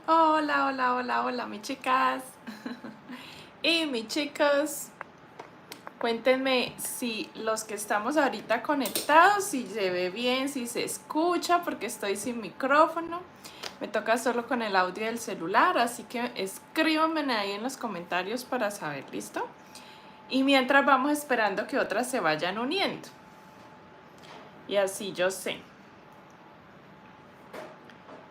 Hola, hola, hola, hola, mis chicas y mis chicos. Cuéntenme si los que estamos ahorita conectados, si se ve bien, si se escucha, porque estoy sin micrófono. Me toca solo con el audio del celular, así que escríbanme ahí en los comentarios para saber, ¿listo? Y mientras vamos esperando que otras se vayan uniendo. Y así yo sé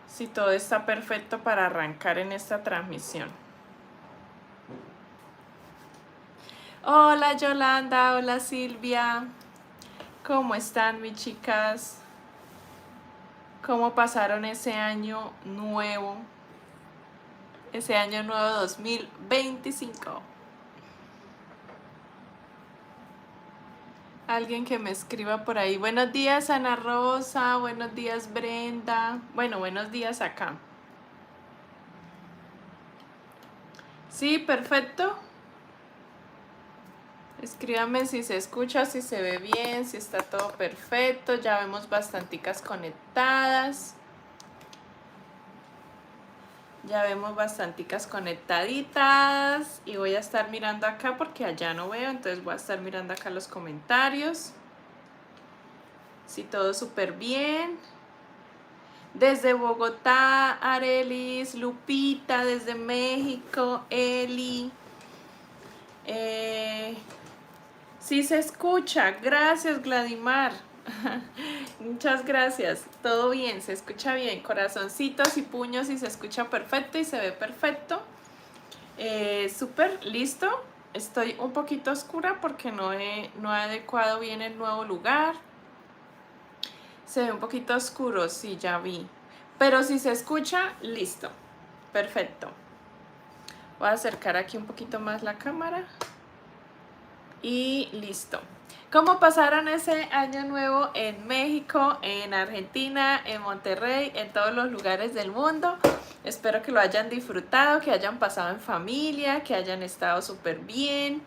si todo está perfecto para arrancar en esta transmisión. Hola Yolanda, hola Silvia, ¿cómo están mis chicas? ¿Cómo pasaron ese año nuevo? Ese año nuevo 2025. Alguien que me escriba por ahí. Buenos días Ana Rosa, buenos días Brenda. Bueno, buenos días acá. Sí, perfecto. Escríbame si se escucha, si se ve bien, si está todo perfecto. Ya vemos bastanticas conectadas. Ya vemos bastanticas conectaditas. Y voy a estar mirando acá porque allá no veo. Entonces voy a estar mirando acá los comentarios. Si todo súper bien. Desde Bogotá, Arelis, Lupita, desde México, Eli. Sí se escucha, gracias Gladimar. Muchas gracias, todo bien, se escucha bien, corazoncitos y puños y se escucha perfecto y se ve perfecto. Súper, listo. Estoy un poquito oscura porque no he adecuado bien el nuevo lugar. Se ve un poquito oscuro, sí, ya vi. Pero si se escucha, listo. Perfecto. Voy a acercar aquí un poquito más la cámara. Y listo. ¿Cómo pasaron ese año nuevo en México, en Argentina, en Monterrey, en todos los lugares del mundo? Espero que lo hayan disfrutado, que hayan pasado en familia, que hayan estado súper bien,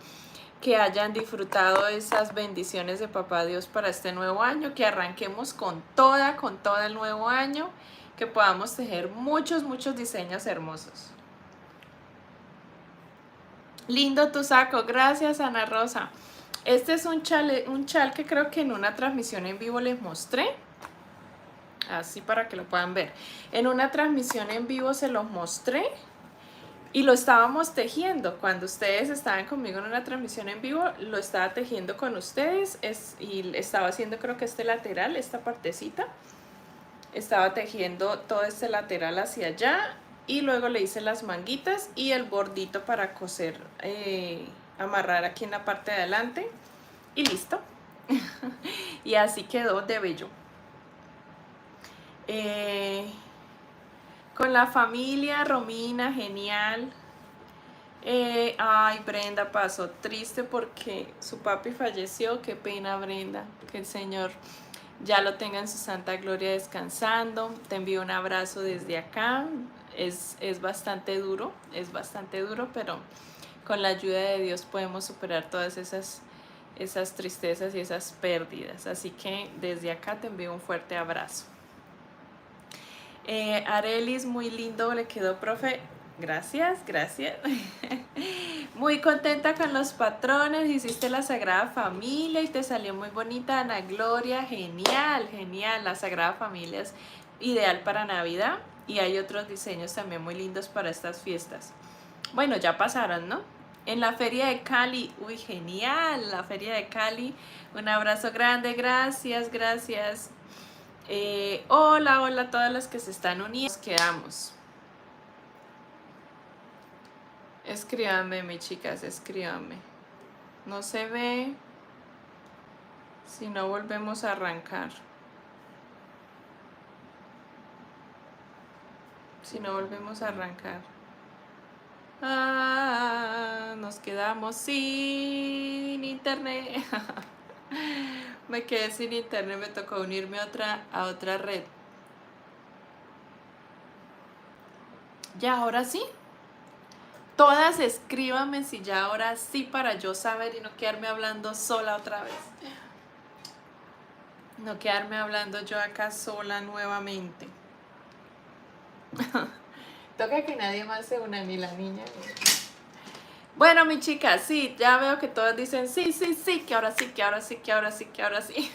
que hayan disfrutado esas bendiciones de Papá Dios para este nuevo año, que arranquemos con toda el nuevo año, que podamos tejer muchos, muchos diseños hermosos. Lindo tu saco, gracias Ana Rosa. Este es un chal que creo que en una transmisión en vivo les mostré. Así para que lo puedan ver. En una transmisión en vivo se los mostré y lo estábamos tejiendo. Cuando ustedes estaban conmigo en una transmisión en vivo, lo estaba tejiendo con ustedes y estaba haciendo creo que este lateral, esta partecita. Estaba tejiendo todo este lateral hacia allá y luego le hice las manguitas y el bordito para coser, amarrar aquí en la parte de adelante y listo. Y así quedó de bello. Con la familia, Romina, genial. Ay, Brenda pasó triste porque su papi falleció. Qué pena, Brenda. Que el Señor ya lo tenga en su santa gloria descansando. Te envío un abrazo desde acá. Es bastante duro, pero con la ayuda de Dios podemos superar todas esas tristezas y esas pérdidas. Así que desde acá te envío un fuerte abrazo. Arelis, muy lindo le quedó, profe. Gracias, gracias. Muy contenta con los patrones, hiciste la Sagrada Familia y te salió muy bonita, Ana Gloria. Genial, genial. La Sagrada Familia es ideal para Navidad y hay otros diseños también muy lindos para estas fiestas. Bueno, ya pasaron, ¿no? En la Feria de Cali, uy, genial, la Feria de Cali. Un abrazo grande, gracias, gracias. Hola, hola a todas las que se están uniendo. Nos quedamos. Escríbanme, mis chicas, escríbanme. No se ve. Si no, volvemos a arrancar. Si no, volvemos a arrancar. Nos quedamos sin internet. Me quedé sin internet, me tocó unirme a otra red. Ya, ahora sí. Todas escríbanme si ya ahora sí para yo saber y no quedarme hablando sola otra vez. No quedarme hablando yo acá sola nuevamente. Toca que nadie más se una, ni la niña. Bueno, mi chica, sí, ya veo que todos dicen sí, sí, sí, que ahora sí, que ahora sí, que ahora sí, que ahora sí.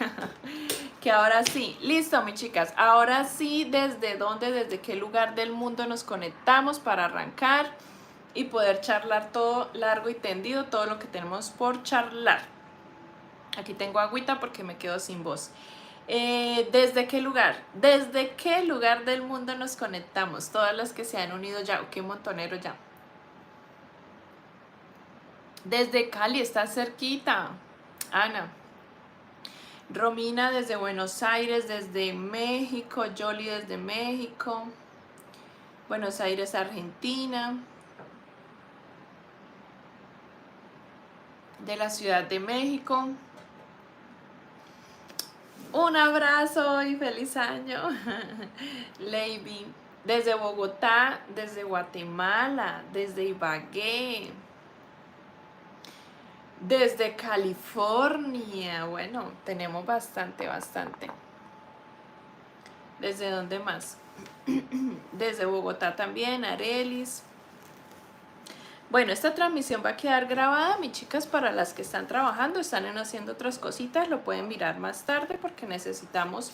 Que ahora sí. Listo, mis chicas. Ahora sí, ¿desde dónde, desde qué lugar del mundo nos conectamos para arrancar y poder charlar todo largo y tendido, todo lo que tenemos por charlar? Aquí tengo agüita porque me quedo sin voz. ¿Desde qué lugar? ¿Desde qué lugar del mundo nos conectamos? Todas las que se han unido ya. ¡Qué montonero ya! Desde Cali, está cerquita. Ana. Romina desde Buenos Aires, desde México. Yoli desde México. Buenos Aires, Argentina. De la Ciudad de México. Un abrazo y feliz año. Lady. Desde Bogotá, desde Guatemala, desde Ibagué. Desde California. Bueno, tenemos bastante. ¿Desde dónde más? Desde Bogotá también, Arelis. Bueno, esta transmisión va a quedar grabada, mis chicas, para las que están trabajando, están haciendo otras cositas, lo pueden mirar más tarde porque necesitamos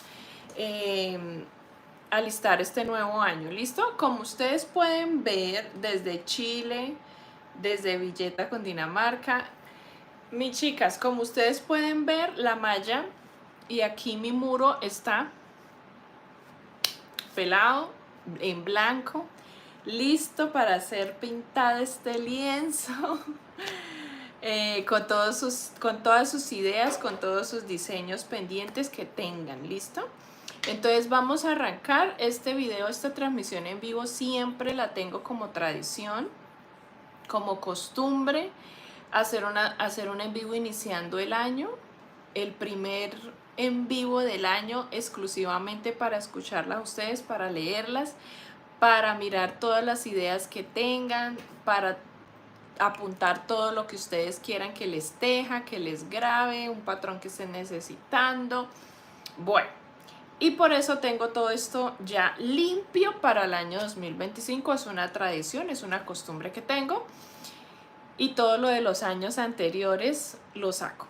alistar este nuevo año, ¿listo? Como ustedes pueden ver, desde Chile, desde Villeta, Cundinamarca, mis chicas, como ustedes pueden ver, la malla y aquí mi muro está pelado, en blanco, listo para ser pintada este lienzo. Con todas sus ideas, con todos sus diseños pendientes que tengan, ¿listo? Entonces vamos a arrancar este video, esta transmisión en vivo, siempre la tengo como tradición, como costumbre, hacer un en vivo iniciando el año, el primer en vivo del año exclusivamente para escucharlas a ustedes, para leerlas, para mirar todas las ideas que tengan, para apuntar todo lo que ustedes quieran que les teja, que les grabe, un patrón que estén necesitando. Bueno, y por eso tengo todo esto ya limpio para el año 2025. Es una tradición, es una costumbre que tengo. Y todo lo de los años anteriores lo saco.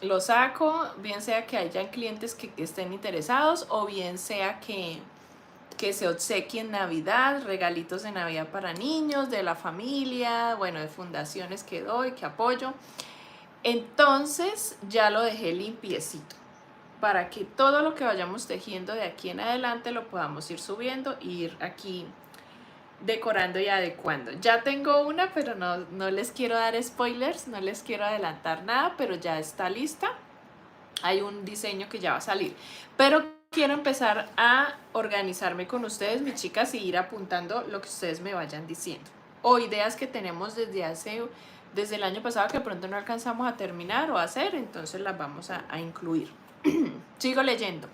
Lo saco, bien sea que hayan clientes que estén interesados o bien sea que se obsequien Navidad, regalitos de Navidad para niños, de la familia, bueno, de fundaciones que doy, que apoyo. Entonces ya lo dejé limpiecito para que todo lo que vayamos tejiendo de aquí en adelante lo podamos ir subiendo e ir aquí decorando y adecuando. Ya tengo una, pero no les quiero dar spoilers, no les quiero adelantar nada, pero ya está lista. Hay un diseño que ya va a salir, pero quiero empezar a organizarme con ustedes, mis chicas, y ir apuntando lo que ustedes me vayan diciendo o ideas que tenemos desde el año pasado que pronto no alcanzamos a terminar o a hacer, entonces las vamos a incluir. Sigo leyendo.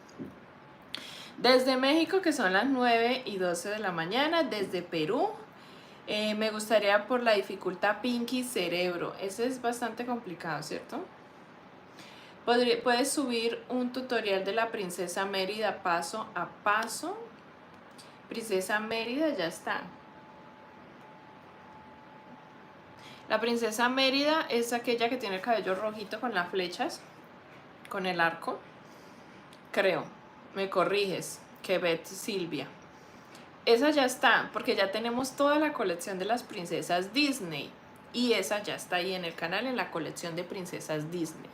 Desde México, que son las 9:12 de la mañana, desde Perú, me gustaría por la dificultad Pinky Cerebro, ese es bastante complicado, ¿cierto? Puedes subir un tutorial de la princesa Mérida paso a paso. Princesa Mérida ya está. La princesa Mérida es aquella que tiene el cabello rojito con las flechas, con el arco. Creo, me corriges, que Beth Silvia. Esa ya está, porque ya tenemos toda la colección de las princesas Disney. Y esa ya está ahí en el canal, en la colección de princesas Disney.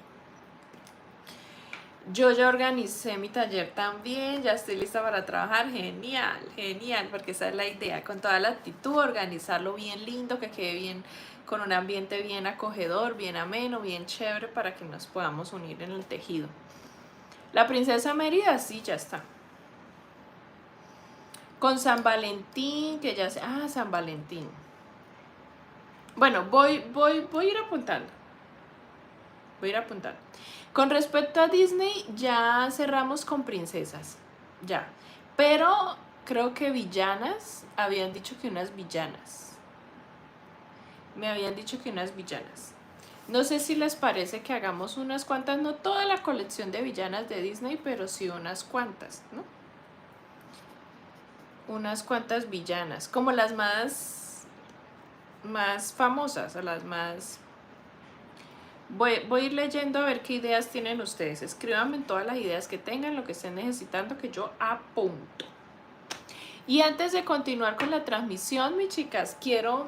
Yo ya organicé mi taller también, ya estoy lista para trabajar, genial, porque esa es la idea, con toda la actitud, organizarlo bien lindo, que quede bien, con un ambiente bien acogedor, bien ameno, bien chévere, para que nos podamos unir en el tejido. La princesa Mérida, sí, ya está. Con San Valentín, que ya sé, San Valentín. Bueno, voy a ir apuntando. Voy a ir apuntando. Con respecto a Disney, ya cerramos con princesas, ya. Pero creo que villanas, habían dicho que unas villanas. Me habían dicho que unas villanas. No sé si les parece que hagamos unas cuantas, no toda la colección de villanas de Disney, pero sí unas cuantas, ¿no? unas cuantas villanas, como las más famosas, o las más... Voy a ir leyendo a ver qué ideas tienen ustedes. Escríbanme todas las ideas que tengan, lo que estén necesitando, que yo apunto. Y antes de continuar con la transmisión, mis chicas, quiero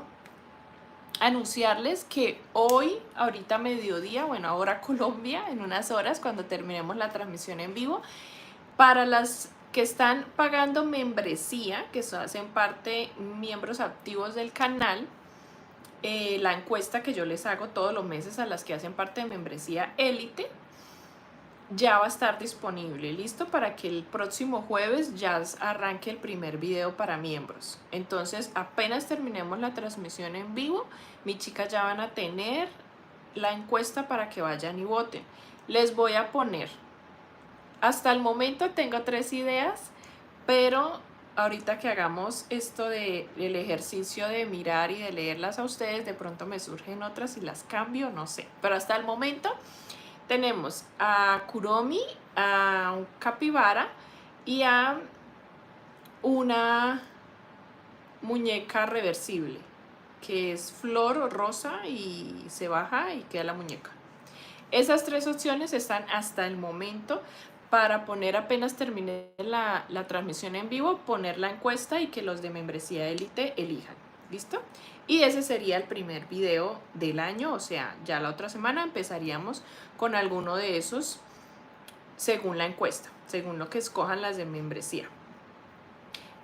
anunciarles que hoy, ahorita mediodía, bueno, ahora Colombia, en unas horas, cuando terminemos la transmisión en vivo, para las que están pagando membresía, que hacen parte miembros activos del canal, la encuesta que yo les hago todos los meses a las que hacen parte de membresía élite, ya va a estar disponible, listo, para que el próximo jueves ya arranque el primer video para miembros. Entonces, apenas terminemos la transmisión en vivo, mis chicas ya van a tener la encuesta para que vayan y voten. Les voy a poner, hasta el momento tengo 3 ideas, pero ahorita que hagamos esto del ejercicio de mirar y de leerlas a ustedes, de pronto me surgen otras y las cambio, no sé. Pero hasta el momento tenemos a Kuromi, a un capibara y a una muñeca reversible, que es flor rosa y se baja y queda la muñeca. Esas 3 opciones están hasta el momento para poner, apenas termine la transmisión en vivo, poner la encuesta y que los de membresía élite elijan. ¿Listo? Y ese sería el primer video del año, o sea, ya la otra semana empezaríamos con alguno de esos según la encuesta, según lo que escojan las de membresía.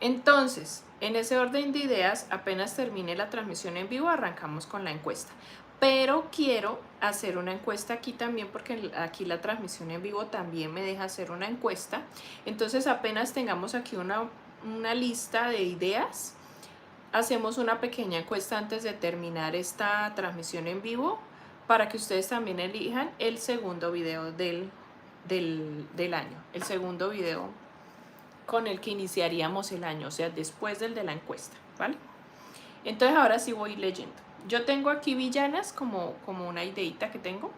Entonces, en ese orden de ideas, apenas termine la transmisión en vivo, arrancamos con la encuesta. Pero quiero hacer una encuesta aquí también, porque aquí la transmisión en vivo también me deja hacer una encuesta. Entonces, apenas tengamos aquí una lista de ideas, hacemos una pequeña encuesta antes de terminar esta transmisión en vivo para que ustedes también elijan el segundo video del año, el segundo video con el que iniciaríamos el año, o sea, después del de la encuesta, ¿vale? Entonces ahora sí voy leyendo. Yo tengo aquí villanas como una ideita que tengo.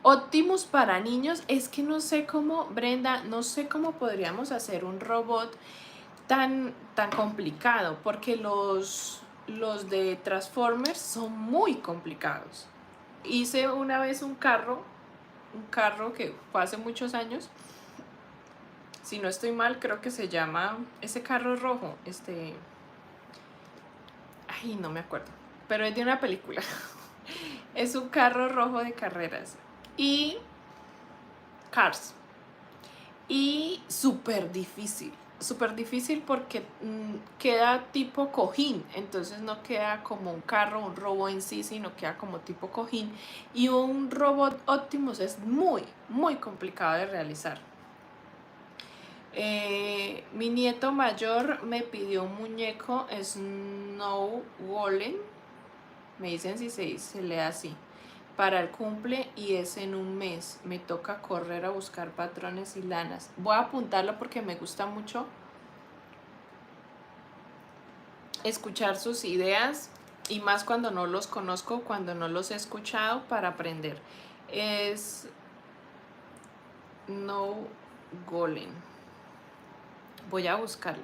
Optimus para niños, es que no sé cómo, Brenda, no sé cómo podríamos hacer un robot tan complicado, porque los de Transformers son muy complicados. Hice una vez un carro que fue hace muchos años, si no estoy mal, creo que se llama, ese carro rojo, ay, no me acuerdo, pero es de una película. Es un carro rojo de carreras y Cars. Y súper difícil porque queda tipo cojín, entonces no queda como un carro, un robot en sí, sino queda como tipo cojín. Y un robot Optimus es muy complicado de realizar. Mi nieto mayor me pidió un muñeco Snow Golem, me dicen si se lee así, para el cumple, y es en un mes. Me toca correr a buscar patrones y lanas. Voy a apuntarlo porque me gusta mucho escuchar sus ideas, y más cuando no los conozco, cuando no los he escuchado, para aprender. Es No Golem. Voy a buscarlo.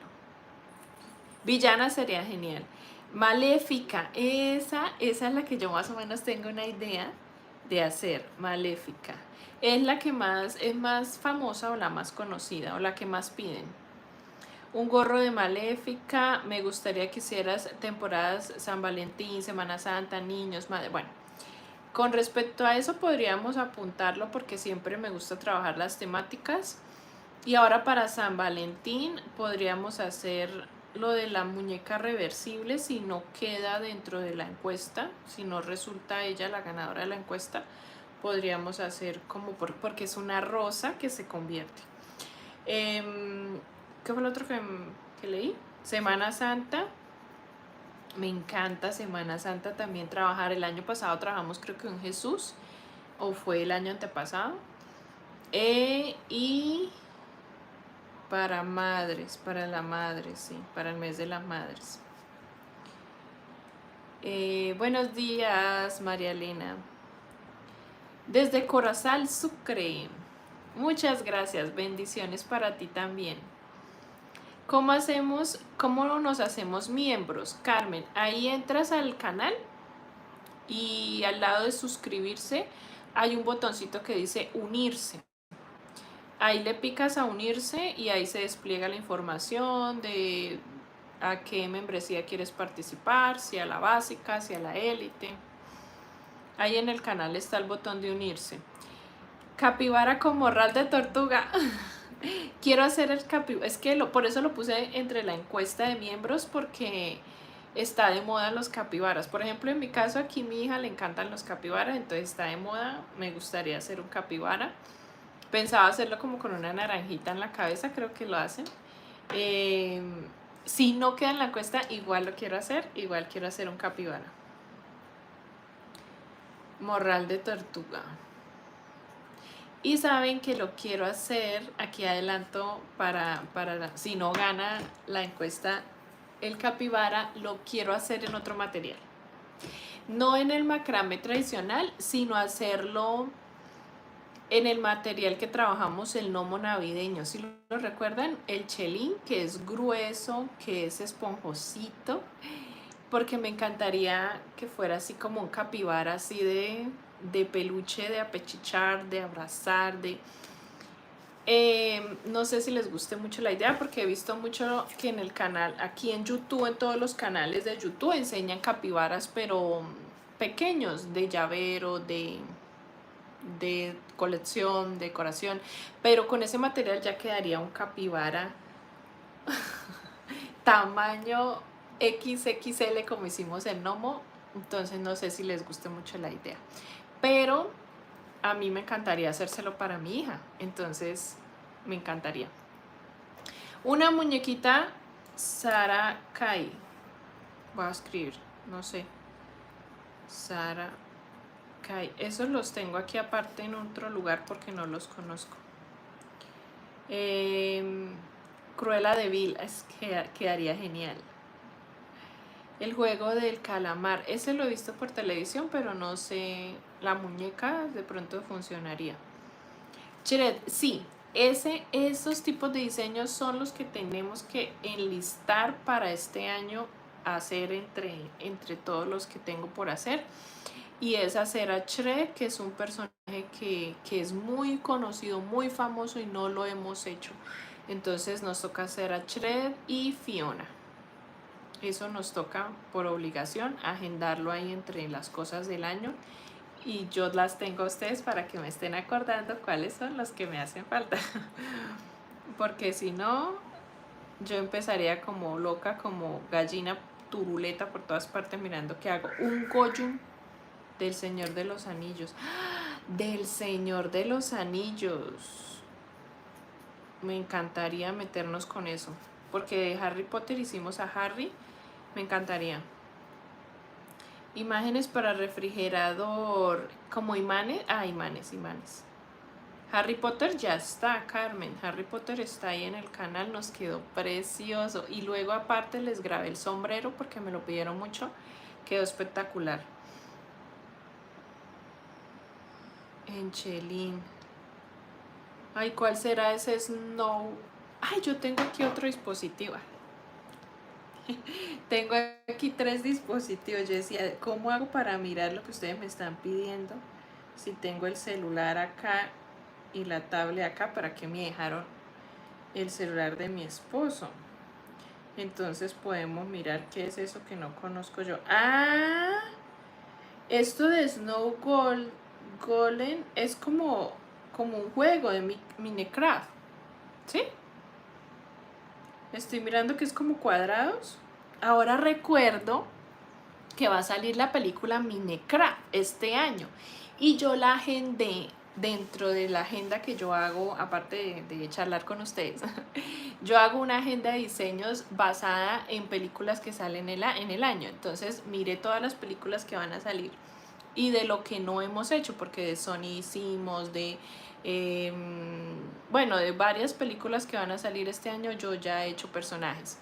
Villana sería genial. Maléfica, esa es la que yo más o menos tengo una idea de hacer. Maléfica es la que es más famosa, o la más conocida, o la que más piden. Un gorro de Maléfica. Me gustaría que hicieras temporadas San Valentín, Semana Santa, niños, madre. Bueno, con respecto a eso podríamos apuntarlo, porque siempre me gusta trabajar las temáticas. Y ahora para San Valentín podríamos hacer lo de la muñeca reversible, si no queda dentro de la encuesta, si no resulta ella la ganadora de la encuesta, podríamos hacer como porque es una rosa que se convierte. ¿Qué fue lo otro que leí? Semana Santa. Me encanta Semana Santa también trabajar. El año pasado trabajamos, creo que en Jesús, o fue el año antepasado. Y para madres, para la madre, sí, para el mes de las madres. Buenos días, María Elena. Desde Corozal, Sucre. Muchas gracias, bendiciones para ti también. cómo nos hacemos miembros? Carmen, ahí entras al canal y al lado de suscribirse hay un botoncito que dice unirse. Ahí le picas a unirse y ahí se despliega la información de a qué membresía quieres participar, si a la básica, si a la élite. Ahí en el canal está el botón de unirse. Capibara con morral de tortuga. Quiero hacer el capibara. Es que por eso lo puse entre la encuesta de miembros, porque está de moda los capibaras. Por ejemplo, en mi caso aquí mi hija le encantan los capibaras, entonces está de moda. Me gustaría hacer un capibara. Pensaba hacerlo como con una naranjita en la cabeza, creo que lo hacen. Si no queda en la encuesta, igual lo quiero hacer. Igual quiero hacer un capibara. Morral de tortuga. Y saben que lo quiero hacer, aquí adelanto para si no gana la encuesta el capibara, lo quiero hacer en otro material. No en el macramé tradicional, sino hacerlo en el material que trabajamos, el gnomo navideño. Si lo recuerdan, el chelín, que es grueso, que es esponjosito, porque me encantaría que fuera así como un capibara, así de peluche, de apechichar, de abrazar, de... no sé si les guste mucho la idea, porque he visto mucho que en el canal, aquí en YouTube, en todos los canales de YouTube, enseñan capibaras, pero pequeños, de llavero, de colección, decoración, pero con ese material ya quedaría un capibara tamaño XXL como hicimos el gnomo. Entonces no sé si les guste mucho la idea, pero a mí me encantaría hacérselo para mi hija, entonces me encantaría. Una muñequita Sara Kai, voy a escribir, no sé, Sara Kai, esos los tengo aquí aparte en otro lugar porque no los conozco. Cruella de Vil, es que quedaría genial. El juego del calamar, ese lo he visto por televisión, pero no sé, la muñeca de pronto funcionaría. Cheret, sí, esos tipos de diseños son los que tenemos que enlistar para este año, hacer entre todos los que tengo por hacer. Y es hacer a Shrek, que es un personaje que es muy conocido, muy famoso y no lo hemos hecho. Entonces nos toca hacer a Shrek y Fiona. Eso nos toca por obligación, agendarlo ahí entre las cosas del año. Y yo las tengo a ustedes para que me estén acordando cuáles son los que me hacen falta. Porque si no, yo empezaría como loca, como gallina turuleta por todas partes mirando qué hago. Un Gollum del Señor de los Anillos. Del Señor de los Anillos. Me encantaría meternos con eso. Porque de Harry Potter hicimos a Harry. Me encantaría. Imágenes para refrigerador. Como imanes. Ah, imanes. Harry Potter ya está, Carmen. Harry Potter está ahí en el canal. Nos quedó precioso. Y luego aparte les grabé el sombrero porque me lo pidieron mucho. Quedó espectacular. En Chelín. Ay, ¿cuál será ese Snow? Ay, yo tengo aquí otro dispositivo. Tengo aquí 3 dispositivos. Yo decía, ¿cómo hago para mirar lo que ustedes me están pidiendo? Si tengo el celular acá y la tablet acá, ¿para qué me dejaron el celular de mi esposo? Entonces podemos mirar qué es eso que no conozco yo. Ah, esto de Snow Golem es como un juego de Minecraft, ¿sí? Estoy mirando que es como cuadrados. Ahora recuerdo que va a salir la película Minecraft este año y yo la agendé dentro de la agenda que yo hago, aparte de charlar con ustedes. Yo hago una agenda de diseños basada en películas que salen en el año. Entonces miré todas las películas que van a salir y de lo que no hemos hecho, porque de Sony hicimos, bueno, de varias películas que van a salir este año yo ya he hecho personajes.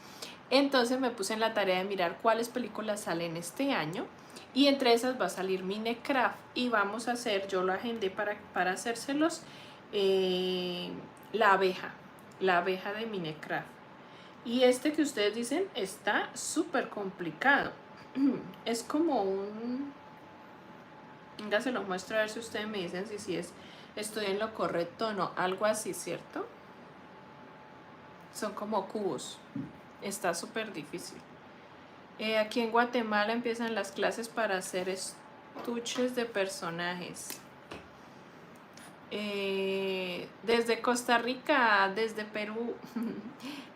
Entonces me puse en la tarea de mirar cuáles películas salen este año y entre esas va a salir Minecraft y vamos a hacer, yo lo agendé para hacérselos, la abeja de Minecraft. Y este que ustedes dicen está súper complicado. Es como un... Venga, se lo muestro a ver si ustedes me dicen si estoy en lo correcto o no. Algo así, ¿cierto? Son como cubos. Está súper difícil. Aquí en Guatemala empiezan las clases para hacer estuches de personajes. Desde Costa Rica, desde Perú.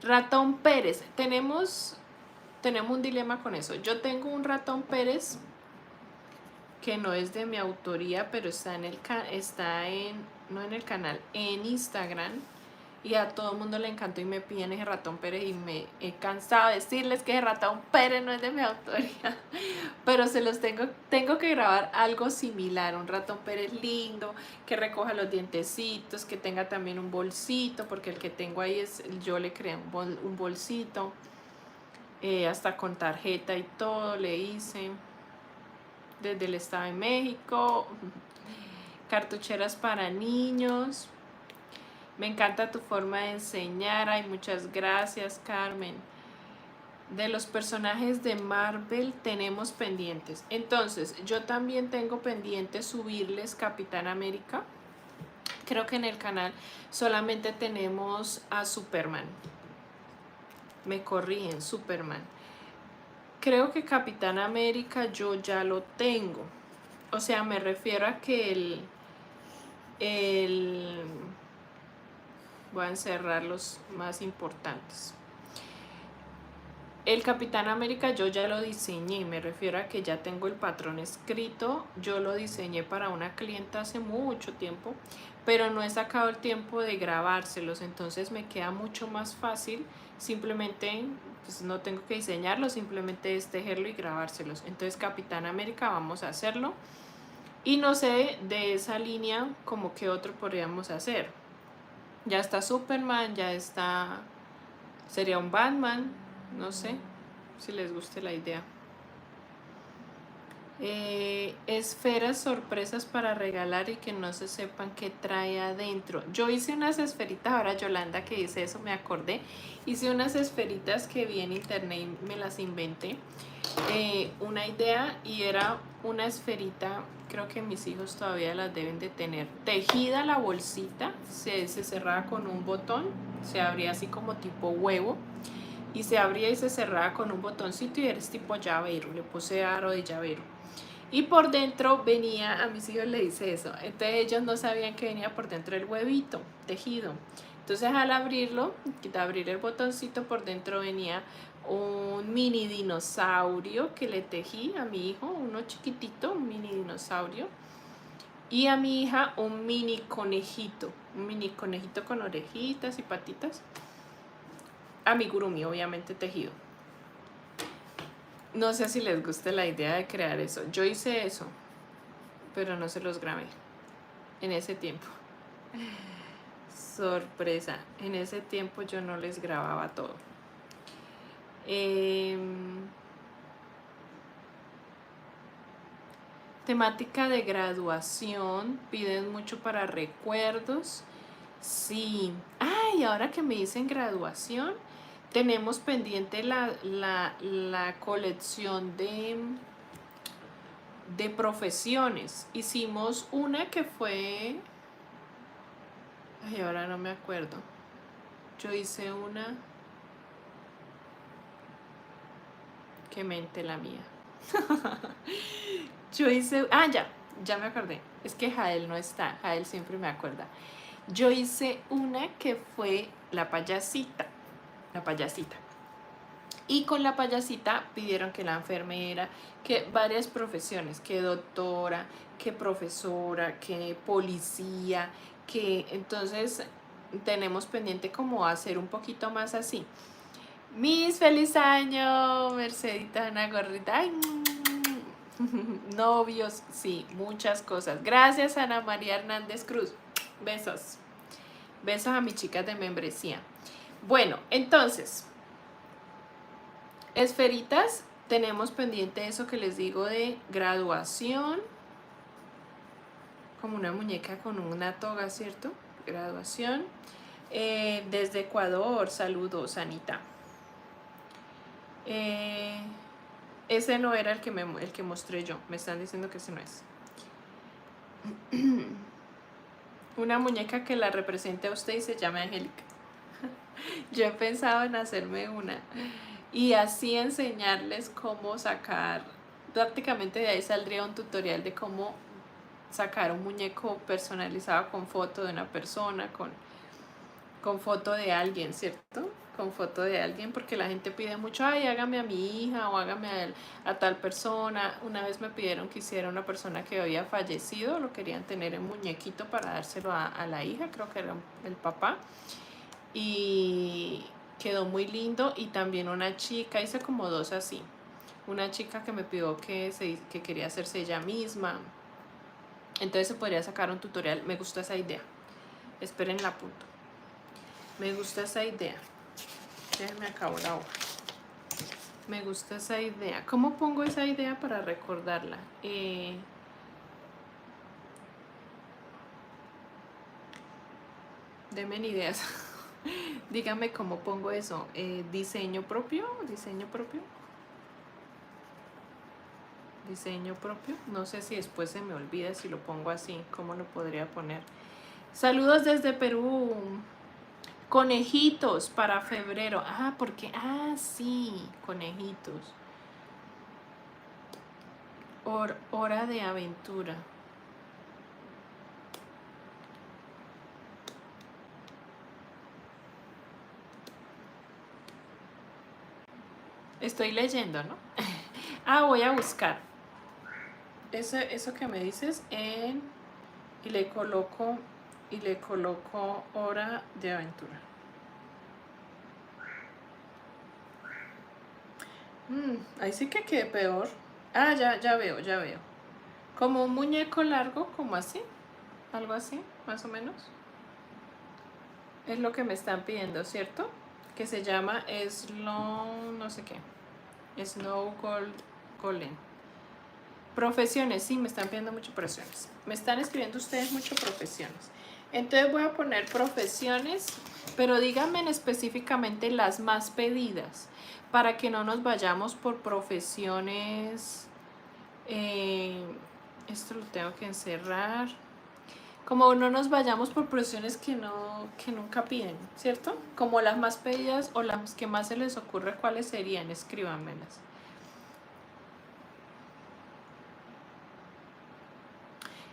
Ratón Pérez. Tenemos un dilema con eso. Yo tengo un Ratón Pérez que no es de mi autoría, pero está no en el canal, en Instagram. Y a todo el mundo le encantó y me piden ese Ratón Pérez y me he cansado de decirles que ese Ratón Pérez no es de mi autoría. Pero se los tengo que grabar algo similar, un Ratón Pérez lindo, que recoja los dientecitos, que tenga también un bolsito, porque el que tengo ahí yo le creé un bolsito, hasta con tarjeta y todo le hice, desde el Estado de México, cartucheras para niños. Me encanta tu forma de enseñar. Ay, muchas gracias, Carmen. De los personajes de Marvel tenemos pendientes. Entonces, yo también tengo pendiente subirles Capitán América. Creo que en el canal solamente tenemos a Superman. Me corrigen, Superman. Creo que Capitán América yo ya lo tengo. O sea, me refiero a que voy a encerrar los más importantes. El Capitán América yo ya lo diseñé, me refiero a que ya tengo el patrón escrito. Yo lo diseñé para una clienta hace mucho tiempo, pero no he sacado el tiempo de grabárselos, entonces me queda mucho más fácil. Simplemente, pues no tengo que diseñarlo, simplemente es tejerlo y grabárselos. Entonces Capitán América vamos a hacerlo. Y no sé de esa línea como que otro podríamos hacer. Ya está Superman, ya está... Sería un Batman, no sé si les guste la idea. Esferas sorpresas para regalar y que no se sepan qué trae adentro. Yo hice unas esferitas, ahora Yolanda que dice eso me acordé. Hice unas esferitas que vi en internet y me las inventé. Una idea y era una esferita, creo que mis hijos todavía las deben de tener, tejida la bolsita, se cerraba con un botón, se abría así como tipo huevo y se abría y se cerraba con un botoncito y era tipo llavero, le puse aro de llavero y por dentro venía, a mis hijos le hice eso, entonces ellos no sabían que venía por dentro el huevito tejido. Entonces al abrirlo, abrir el botoncito, por dentro venía un mini dinosaurio que le tejí a mi hijo, uno chiquitito, un mini dinosaurio, y a mi hija un mini conejito con orejitas y patitas, amigurumi obviamente tejido. No sé si les gusta la idea de crear eso. Yo hice eso, pero no se los grabé en ese tiempo. Sorpresa, en ese tiempo yo no les grababa todo. Temática de graduación, piden mucho para recuerdos. Sí. Ay, ahora que me dicen graduación, tenemos pendiente la colección de profesiones. Hicimos una que fue... Ay, ahora no me acuerdo. Yo hice una... Qué mente la mía. Yo hice... Ah, ya me acordé. Es que Jael no está. Jael siempre me acuerda. Yo hice una que fue la payasita. La payasita. Y con la payasita pidieron que la enfermera, que varias profesiones, que doctora, que profesora, que policía, que entonces tenemos pendiente como hacer un poquito más así. Miss, feliz año, Mercedita, una gorrita. Ay, novios, sí, muchas cosas. Gracias, Ana María Hernández Cruz. Besos. Besos a mis chicas de membresía. Bueno, entonces, esferitas, tenemos pendiente eso que les digo de graduación. Como una muñeca con una toga, ¿cierto? Graduación. Desde Ecuador, saludos, Anita. Eh, ese no era el que mostré yo. Me están diciendo que ese no es. Una muñeca que la represente a usted y se llame Angélica. Yo he pensado en hacerme una y así enseñarles cómo sacar, prácticamente de ahí saldría un tutorial de cómo sacar un muñeco personalizado con foto de una persona, con foto de alguien, ¿cierto? Con foto de alguien, porque la gente pide mucho, ay, hágame a mi hija o hágame a tal persona. Una vez me pidieron que hiciera una persona que había fallecido, lo querían tener en muñequito para dárselo a la hija, creo que era el papá. Y quedó muy lindo. Y también una chica, hice como dos así. Una chica que me pidió que quería hacerse ella misma. Entonces se podría sacar un tutorial. Me gustó esa idea. Esperen la punto. Me gusta esa idea. Déjenme acabo la hoja. Me gusta esa idea. ¿Cómo pongo esa idea para recordarla? Denme ideas. Dígame cómo pongo eso. Diseño propio. Diseño propio. Diseño propio. No sé si después se me olvida si lo pongo así. ¿Cómo lo podría poner? Saludos desde Perú. Conejitos para febrero. Ah, porque. Ah, sí. Conejitos. Hora de aventura. Estoy leyendo, ¿no? Ah, voy a buscar. Eso que me dices y le coloco hora de aventura. Ahí sí que quedé peor. Ah, ya veo, ya veo. Como un muñeco largo, como así. Algo así, más o menos. Es lo que me están pidiendo, ¿cierto? Que se llama Slow, no sé qué. Snow Golem. Profesiones, sí, me están pidiendo mucho profesiones. Me están escribiendo ustedes mucho profesiones. Entonces voy a poner profesiones, pero díganme específicamente las más pedidas, para que no nos vayamos por profesiones. Esto lo tengo que encerrar. Como no nos vayamos por profesiones que nunca piden, ¿cierto? Como las más pedidas o las que más se les ocurre, ¿cuáles serían? Escríbanmelas.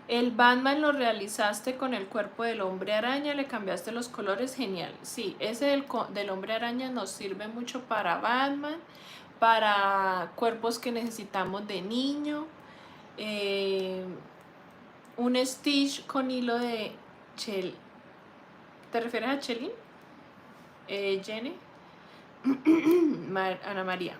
El Batman lo realizaste con el cuerpo del hombre araña, le cambiaste los colores, genial. Sí, ese del hombre araña nos sirve mucho para Batman, para cuerpos que necesitamos de niño. Un Stitch con hilo de Chel. ¿Te refieres a Chelín? Jenny. Ana María.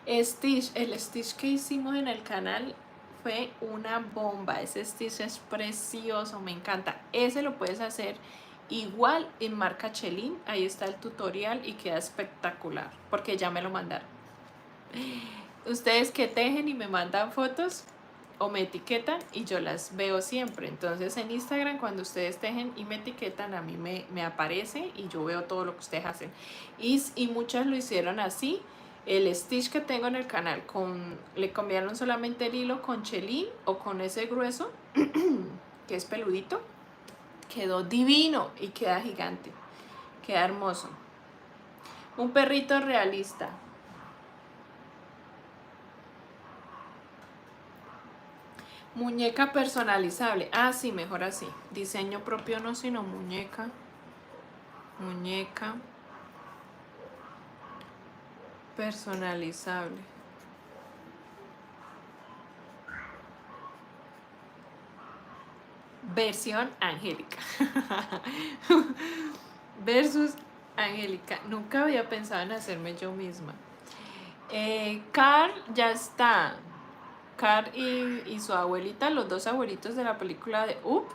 Stitch, el Stitch que hicimos en el canal fue una bomba. Ese Stitch es precioso, me encanta. Ese lo puedes hacer igual en marca Chelín. Ahí está el tutorial y queda espectacular porque ya me lo mandaron. Ustedes que tejen y me mandan fotos o me etiquetan y yo las veo siempre. Entonces en Instagram cuando ustedes tejen y me etiquetan a mí me aparece y yo veo todo lo que ustedes hacen. Y muchas lo hicieron así. El Stitch que tengo en el canal le cambiaron solamente el hilo con Chelín o con ese grueso que es peludito. Quedó divino y queda gigante. Queda hermoso. Un perrito realista. Muñeca personalizable. Ah, sí, mejor así. Diseño propio no, sino muñeca. Muñeca personalizable. Versión Angélica. Versus Angélica. Nunca había pensado en hacerme yo misma. Carl ya está. Carl y su abuelita, los dos abuelitos de la película de Up,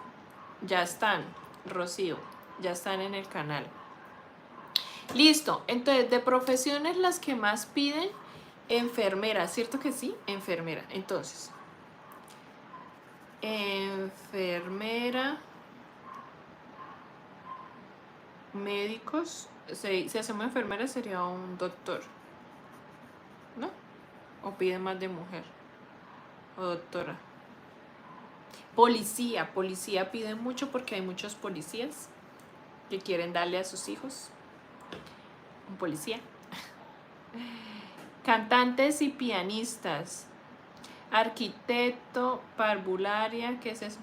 ya están. Rocío, ya están en el canal. Listo, entonces de profesiones las que más piden, enfermera, ¿cierto que sí? Enfermera, entonces. Enfermera. Médicos. Si hacemos enfermera sería un doctor. o pide más de mujer o doctora. Policía, policía pide mucho porque hay muchos policías que quieren darle a sus hijos un policía. Cantantes y pianistas. Arquitecto, parvularia, ¿qué es eso?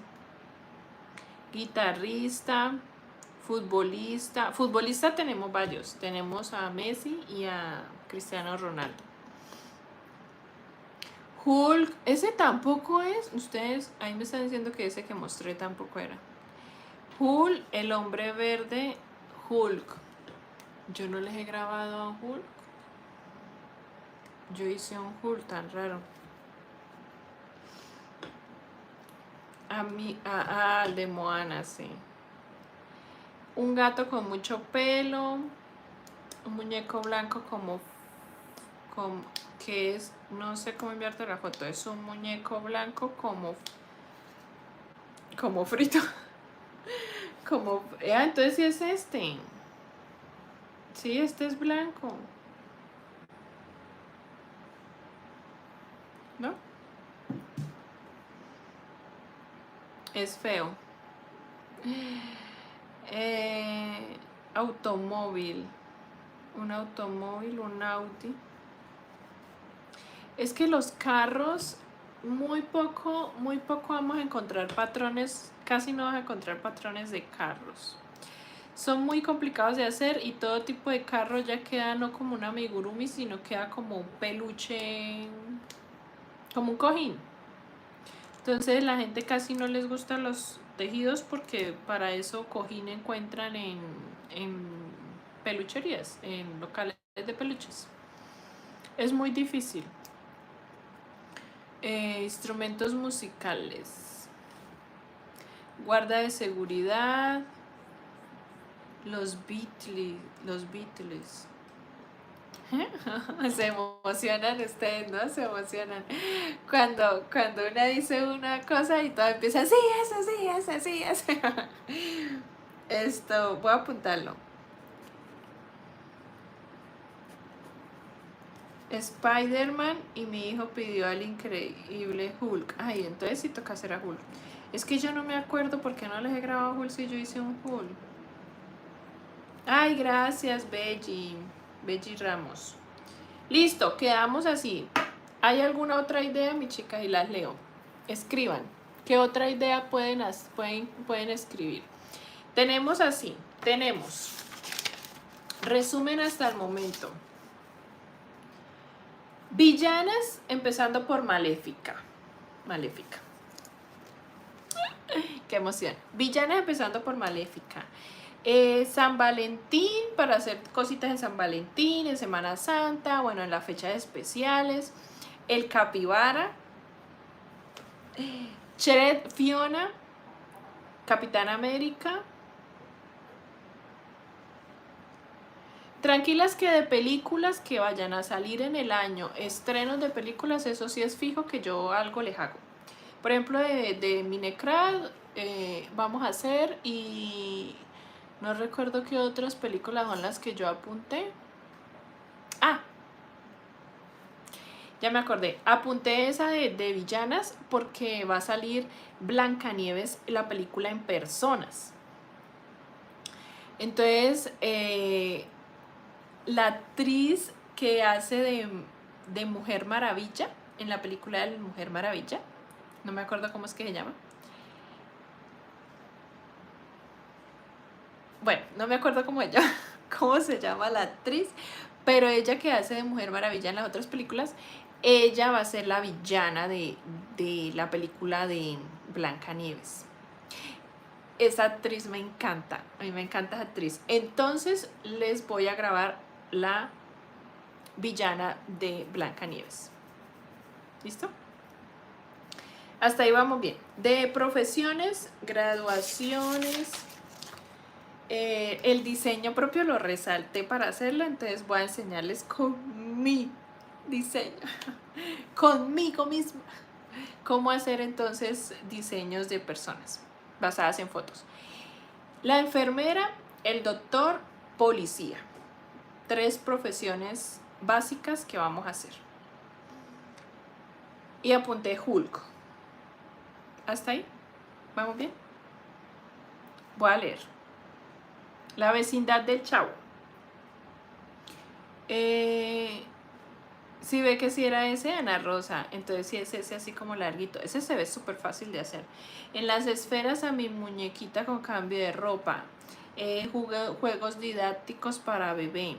Guitarrista, futbolista. Futbolista tenemos varios. Tenemos a Messi y a Cristiano Ronaldo. Hulk, ese tampoco es. Ustedes ahí me están diciendo que ese que mostré tampoco era. Hulk, el hombre verde, Hulk. Yo no les he grabado a Hulk. Yo hice un Hulk tan raro. A mí, el de Moana, sí. Un gato con mucho pelo. Un muñeco blanco como que es, no sé cómo enviarte la foto. Es un muñeco blanco como frito. Entonces sí es este. Sí, este es blanco. ¿No? Es feo. Automóvil. Un automóvil, un Audi. Es que los carros, muy poco vamos a encontrar patrones, casi no vas a encontrar patrones de carros. Son muy complicados de hacer y todo tipo de carro ya queda no como un amigurumi, sino queda como un peluche, como un cojín. Entonces la gente casi no les gustan los tejidos porque para eso cojín encuentran en pelucherías, en locales de peluches. Es muy difícil. Instrumentos musicales. Guarda de seguridad. Los Beatles. Se emocionan ustedes, ¿no? Se emocionan cuando una dice una cosa y todo empieza así, es así, es así, es así. Esto, voy a apuntarlo. Spider-Man y mi hijo pidió al increíble Hulk. Ay, entonces sí toca hacer a Hulk. Es que yo no me acuerdo por qué no les he grabado Hulk si yo hice un Hulk. Ay, gracias, Belly Ramos. Listo, quedamos así. ¿Hay alguna otra idea, mi chica? Y las leo. Escriban. ¿Qué otra idea pueden escribir? Tenemos así. Tenemos. Resumen hasta el momento. Villanas, empezando por Maléfica. Maléfica. Qué emoción. Villanas, empezando por Maléfica. San Valentín, para hacer cositas en San Valentín, en Semana Santa, bueno, en las fechas especiales. El Capibara. Cheret, Fiona. Capitán América. Tranquilas que de películas que vayan a salir en el año, estrenos de películas, eso sí es fijo que yo algo les hago. Por ejemplo, de Minecraft vamos a hacer, y no recuerdo qué otras películas son las que yo apunté. Ya me acordé, apunté esa de villanas porque va a salir Blancanieves, la película, en personas. Entonces, la actriz que hace de Mujer Maravilla, en la película de Mujer Maravilla, no me acuerdo cómo es que se llama. Bueno, no me acuerdo cómo se llama la actriz, pero ella que hace de Mujer Maravilla en las otras películas, ella va a ser la villana de la película de Blancanieves. Esa actriz me encanta, a mí me encanta esa actriz. Entonces les voy a grabar la villana de Blancanieves. ¿Listo? Hasta ahí vamos bien. De profesiones, graduaciones, el diseño propio lo resalté para hacerlo, entonces voy a enseñarles con mi diseño, conmigo misma, cómo hacer entonces diseños de personas basadas en fotos. La enfermera, el doctor, policía. 3 profesiones básicas que vamos a hacer. y apunté Hulk. ¿Hasta ahí? ¿Vamos bien? Voy a leer. La vecindad del Chavo. Si ve que si era ese, Ana Rosa, entonces si es ese así como larguito. Ese se ve súper fácil de hacer. En las esferas a mi muñequita con cambio de ropa. Juegos didácticos para bebé.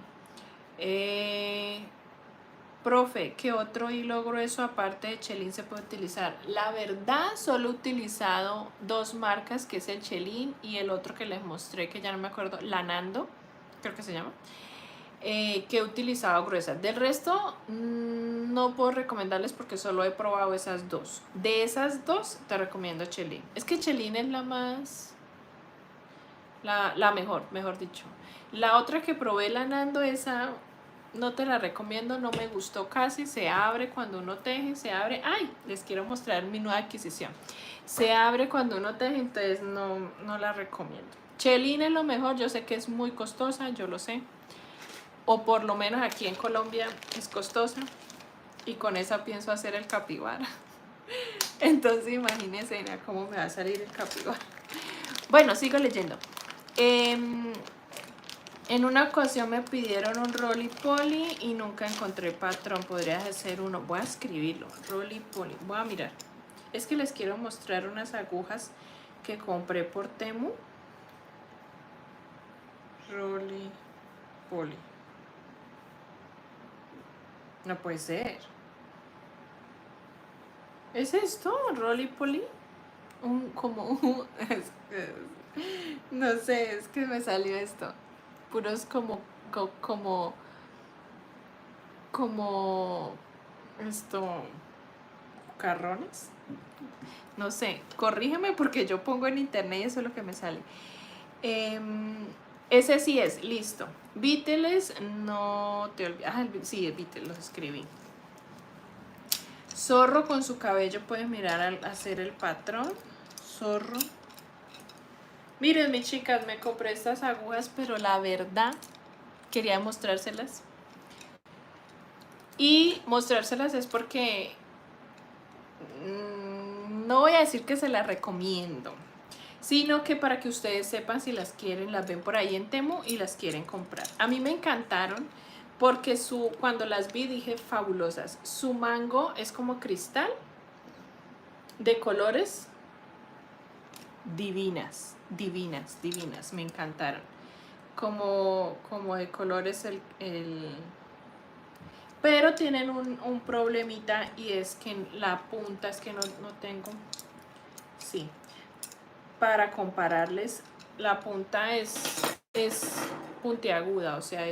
Profe, ¿qué otro hilo grueso aparte de chelín se puede utilizar? La verdad, solo he utilizado dos marcas, que es el chelín y el otro que les mostré, que ya no me acuerdo, Lanando, creo que se llama, que he utilizado gruesas. Del resto, no puedo recomendarles porque solo he probado esas dos. De esas dos, te recomiendo chelín. Es que chelín es la más... La mejor dicho. La otra que probé, Lanando, esa... no te la recomiendo, no me gustó casi. Se abre cuando uno teje, se abre. ¡Ay! Les quiero mostrar mi nueva adquisición. Se abre cuando uno teje, entonces no la recomiendo. Chelín es lo mejor, yo sé que es muy costosa, yo lo sé. O por lo menos aquí en Colombia es costosa. Y con esa pienso hacer el capibara. Entonces imagínense cómo me va a salir el capibara. Bueno, sigo leyendo. En una ocasión me pidieron un roly-poly y nunca encontré patrón. Podrías hacer uno. Voy a escribirlo. Roly-poly. Voy a mirar. Es que les quiero mostrar unas agujas que compré por Temu. Roly-poly. No puede ser. ¿Es esto? ¿Roly-poly? No sé, es que me salió esto. Puros como esto, carrones. No sé, corrígeme porque yo pongo en internet y eso es lo que me sale. Ese sí es, listo. Beatles, no te olvides. Sí, el Beatles, los escribí. Zorro con su cabello, puedes mirar al hacer el patrón. Zorro. Miren, mis chicas, me compré estas agujas, pero la verdad quería mostrárselas. Y mostrárselas es porque no voy a decir que se las recomiendo, sino que para que ustedes sepan si las quieren, las ven por ahí en Temu y las quieren comprar. A mí me encantaron porque cuando las vi dije fabulosas. Su mango es como cristal, de colores divinas, me encantaron. Como de colores pero tienen un problemita y es que la punta, es que no tengo, sí, para compararles, la punta es puntiaguda, o sea,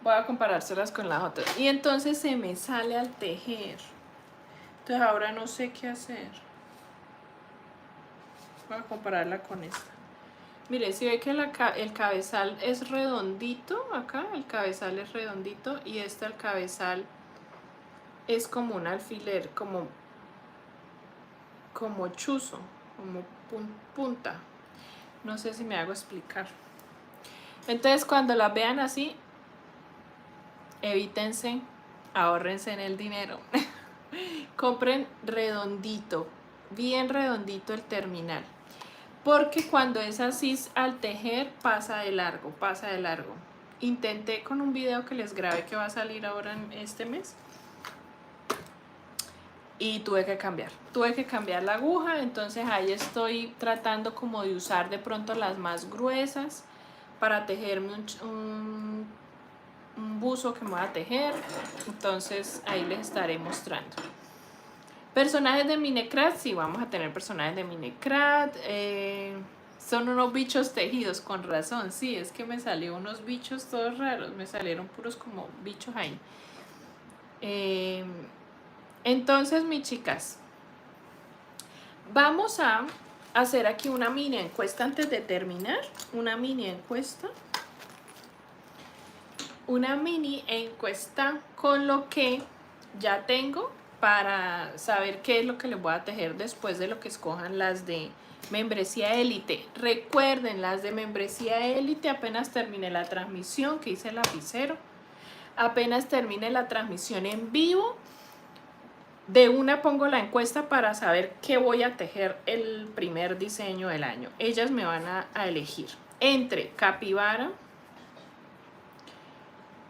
voy a comparárselas con las otras. Y entonces se me sale al tejer. Entonces ahora no sé qué hacer. Voy a compararla con esta. Mire, si ve que el cabezal es redondito, acá el cabezal es redondito y el cabezal es como un alfiler, como chuzo, como punta. No sé si me hago explicar. Entonces cuando las vean así, evítense, ahórrense en el dinero. Compren redondito, bien redondito el terminal. Porque cuando es así al tejer pasa de largo. Intenté con un video que les grabé que va a salir ahora en este mes. Y tuve que cambiar la aguja, entonces ahí estoy tratando como de usar de pronto las más gruesas para tejerme un buzo que me voy a tejer. Entonces ahí les estaré mostrando. Personajes de Minecraft, sí, vamos a tener personajes de Minecraft. Son unos bichos tejidos, con razón, sí, es que me salieron unos bichos todos raros, me salieron puros como bichos ahí. Entonces, mis chicas, vamos a hacer aquí una mini encuesta antes de terminar. Una mini encuesta con lo que ya tengo para saber qué es lo que les voy a tejer después de lo que escojan las de membresía élite. Recuerden, las de membresía élite, apenas termine la transmisión que hice el lapicero, apenas termine la transmisión en vivo, de una pongo la encuesta para saber qué voy a tejer el primer diseño del año. Ellas me van a elegir entre capibara,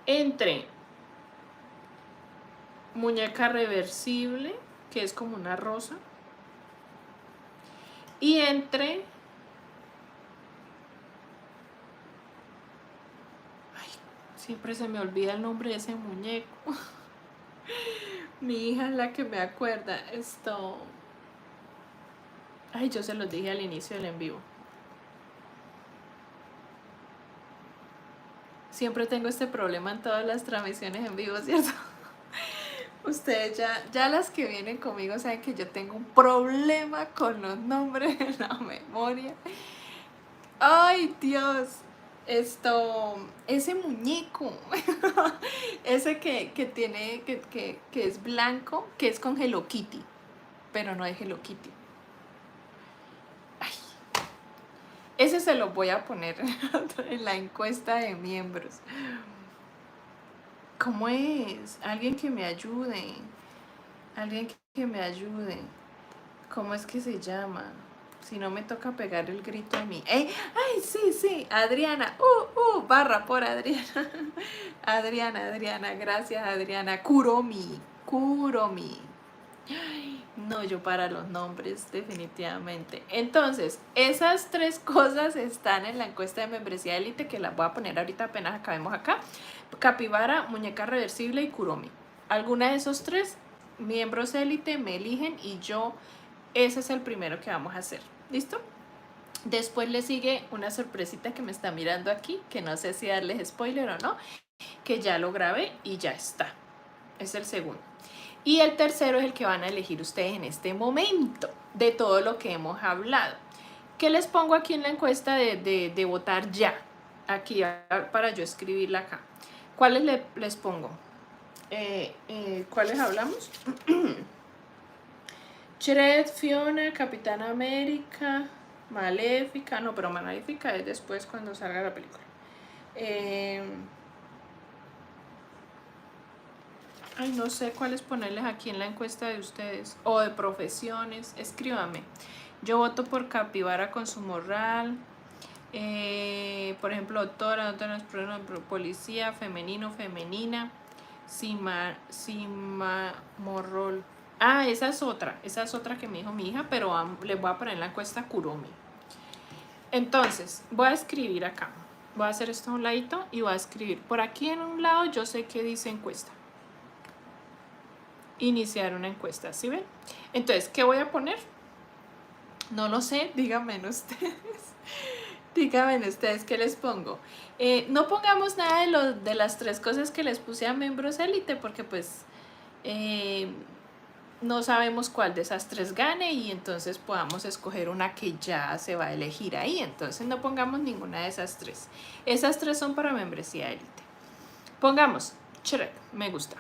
entre muñeca reversible, que es como una rosa, y entre... Ay, siempre se me olvida el nombre de ese muñeco. Mi hija es la que me acuerda. Esto... Ay, yo se los dije al inicio del en vivo. Siempre tengo este problema en todas las transmisiones en vivo, ¿cierto? Ustedes ya las que vienen conmigo saben que yo tengo un problema con los nombres en la memoria. Ay, Dios. Ese muñeco, ese que tiene, que es blanco, que es con Hello Kitty, pero no es Hello Kitty. Ay, ese se lo voy a poner en la encuesta de miembros. ¿Cómo es? Alguien que me ayude. Alguien que me ayude. ¿Cómo es que se llama? Si no me toca pegar el grito a mí. ¡Ay, sí! Adriana. Barra por Adriana. Adriana. Gracias, Adriana. Kuromi. No, yo para los nombres, definitivamente. Entonces, esas tres cosas están en la encuesta de membresía élite, que las voy a poner ahorita apenas acabemos acá. Capibara, muñeca reversible y Kuromi. Alguna de esos tres miembros élite me eligen y yo, ese es el primero que vamos a hacer. ¿Listo? Después le sigue una sorpresita que me está mirando aquí, que no sé si darles spoiler o no, que ya lo grabé y ya está. Es el segundo. Y el tercero es el que van a elegir ustedes en este momento, de todo lo que hemos hablado. ¿Qué les pongo aquí en la encuesta de votar ya? Aquí, para yo escribirla acá. ¿Cuáles les pongo? ¿Cuáles hablamos? Shred, Fiona, Capitán América, Maléfica. No, pero Maléfica es después cuando salga la película. Ay, no sé cuáles ponerles aquí en la encuesta de ustedes. O de profesiones. Escríbame. Yo voto por Capibara con su morral. Por ejemplo, doctora, policía, femenino, femenina. Morrol. Ah, esa es otra que me dijo mi hija, pero les voy a poner en la encuesta Kuromi. Entonces, voy a escribir acá. Voy a hacer esto a un ladito y voy a escribir. Por aquí en un lado yo sé que dice encuesta. Iniciar una encuesta, ¿sí ven? Entonces, ¿qué voy a poner? No lo sé, díganme ustedes. Díganme ustedes qué les pongo. No pongamos nada de las tres cosas que les puse a miembros élite, porque pues no sabemos cuál de esas tres gane y entonces podamos escoger una que ya se va a elegir ahí. Entonces no pongamos ninguna de esas tres. Esas tres son para membresía élite. Pongamos Shrek, me gusta.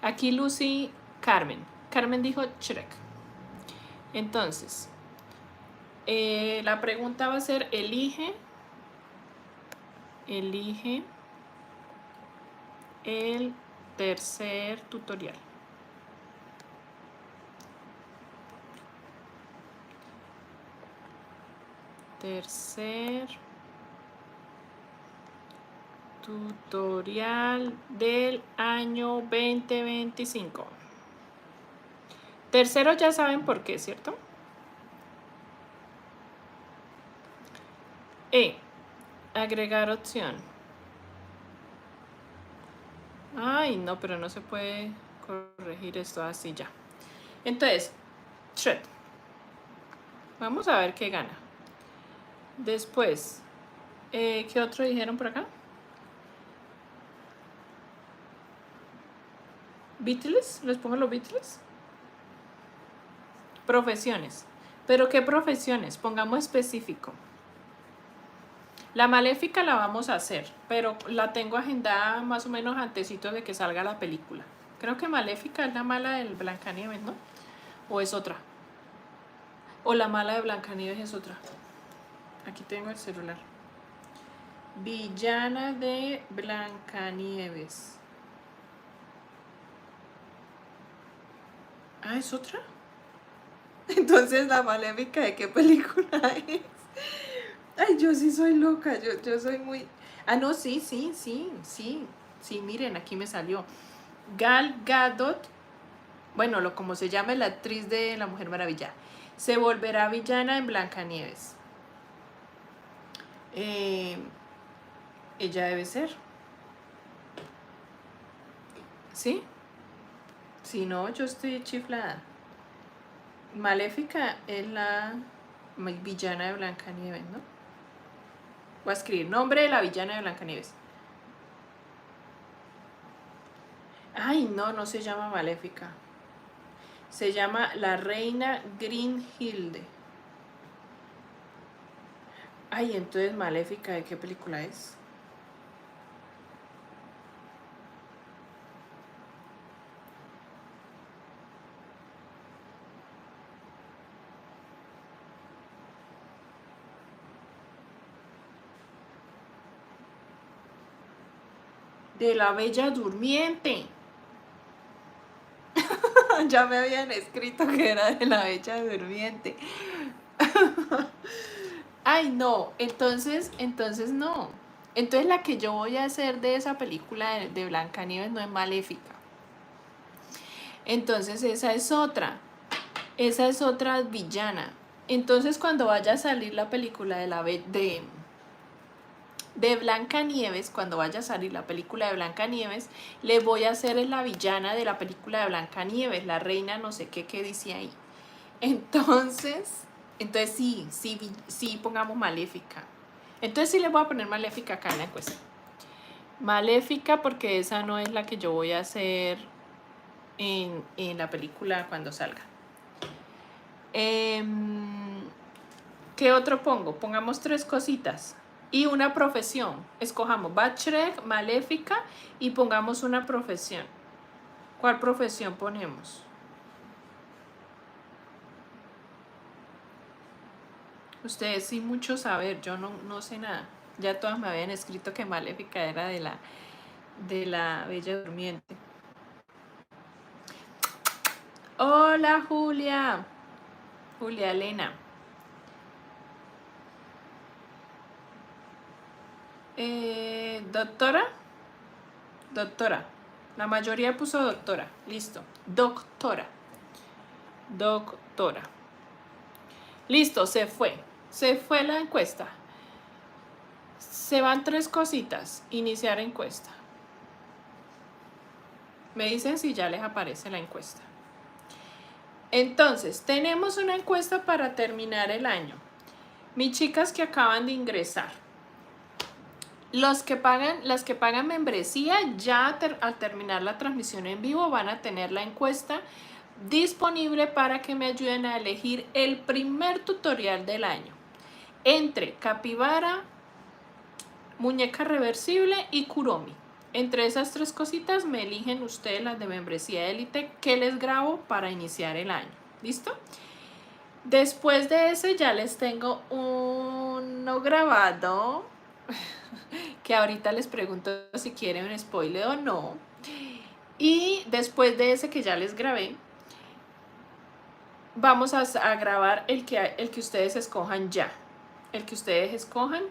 Aquí Lucy, Carmen dijo Shrek. Entonces, la pregunta va a ser, elige el tercer tutorial. Tercer tutorial del año 2025. Tercero ya saben por qué, ¿cierto? Agregar opción. Ay, no, pero no se puede corregir esto así ya. Entonces, Shred. Vamos a ver qué gana. Después, ¿qué otro dijeron por acá? Beatles, ¿les pongo los Beatles? Profesiones. ¿Pero qué profesiones? Pongamos específico. La Maléfica la vamos a hacer, pero la tengo agendada más o menos antesito de que salga la película. Creo que Maléfica es la mala del Blancanieves, ¿no? ¿O es otra? O la mala de Blancanieves es otra. Aquí tengo el celular. Villana de Blancanieves. Ah, ¿es otra? Entonces, ¿la Maléfica de qué película es? Ay, yo sí soy loca, yo soy muy... Ah, no, sí, miren, aquí me salió. Gal Gadot, bueno, como se llama la actriz de La Mujer Maravilla, se volverá villana en Blancanieves. Ella debe ser, ¿sí? Si no, yo estoy chiflada. Maléfica es la villana de Blancanieves, ¿no? Voy a escribir nombre de la villana de Blancanieves. Ay, no, no se llama Maléfica. Se llama la reina Grinhilde. Ay, entonces Maléfica, ¿de qué película es? De la Bella Durmiente. Ya me habían escrito que era de la Bella Durmiente. Ay, no, entonces no. Entonces la que yo voy a hacer de esa película de Blancanieves no es Maléfica. Entonces esa es otra. Esa es otra villana. Entonces cuando vaya a salir la película de Blancanieves, cuando vaya a salir la película de Blancanieves, le voy a hacer la villana de la película de Blancanieves, la reina no sé qué dice ahí. Entonces sí pongamos Maléfica. Entonces sí le voy a poner Maléfica acá en la encuesta. Maléfica porque esa no es la que yo voy a hacer en la película cuando salga. ¿Qué otro pongo? Pongamos 3 cositas. Y una profesión. Escojamos Bachelor, Maléfica y pongamos una profesión. ¿Cuál profesión ponemos? Ustedes sí mucho saber, yo no sé nada. Ya todas me habían escrito que Maléfica era de la Bella Durmiente. Hola Julia. Julia Elena. Doctora. Doctora. La mayoría puso doctora. Listo. Doctora. Doctora. Listo, se fue. Se fue la encuesta. Se van 3 cositas. Iniciar encuesta. Me dicen si ya les aparece la encuesta. Entonces, tenemos una encuesta para terminar el año. Mis chicas que acaban de ingresar. Las que pagan membresía, ya al terminar la transmisión en vivo van a tener la encuesta disponible para que me ayuden a elegir el primer tutorial del año. Entre capibara, muñeca reversible y Kuromi. Entre esas 3 cositas me eligen ustedes las de membresía élite que les grabo para iniciar el año. ¿Listo? Después de ese ya les tengo uno grabado que ahorita les pregunto si quieren un spoiler o no. Y después de ese que ya les grabé, vamos a grabar el que ustedes escojan ya. El que ustedes escojan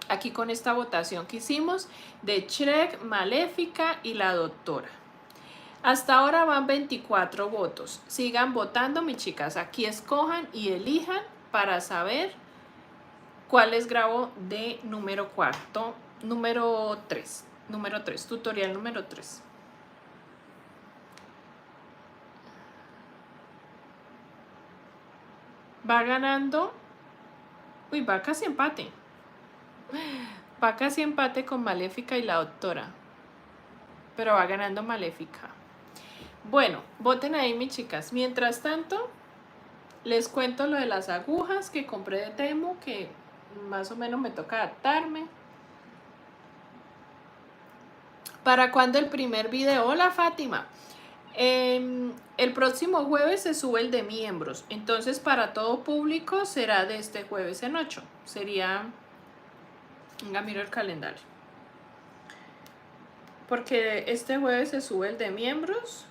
aquí con esta votación que hicimos de Shrek, Maléfica y la doctora. Hasta ahora van 24 votos. Sigan votando, mis chicas. Aquí escojan y elijan para saber cuál les grabo de número 3. Número 3, tutorial número 3. Va ganando. Uy, va casi empate. Va casi empate con Maléfica y la doctora. Pero va ganando Maléfica. Bueno, voten ahí, mis chicas. Mientras tanto, les cuento lo de las agujas que compré de Temu, que más o menos me toca adaptarme. ¿Para cuándo el primer video? Hola, Fátima. El próximo jueves se sube el de miembros. Entonces, para todo público será de este jueves en 8. Sería... Venga, miro el calendario. Porque este jueves se sube el de miembros.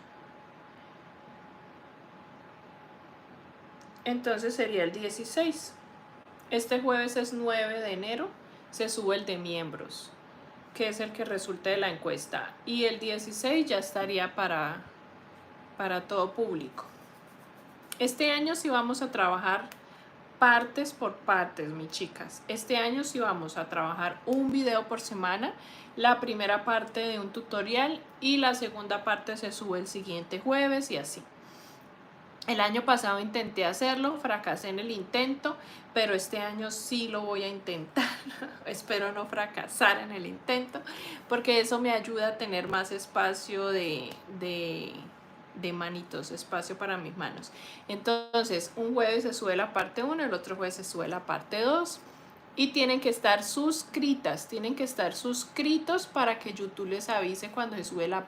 entonces sería el 16. Este jueves es 9 de enero, se sube el de miembros, que es el que resulta de la encuesta. Y el 16 ya estaría para todo público. Este año sí vamos a trabajar partes por partes, mis chicas. Este año sí vamos a trabajar un video por semana, la primera parte de un tutorial y la segunda parte se sube el siguiente jueves y así. El año pasado intenté hacerlo, fracasé en el intento, pero este año sí lo voy a intentar. Espero no fracasar en el intento, porque eso me ayuda a tener más espacio de manitos, espacio para mis manos. Entonces, un jueves se sube la parte 1, el otro jueves se sube la parte 2. Y tienen que estar suscritas, tienen que estar suscritos para que YouTube les avise cuando se sube la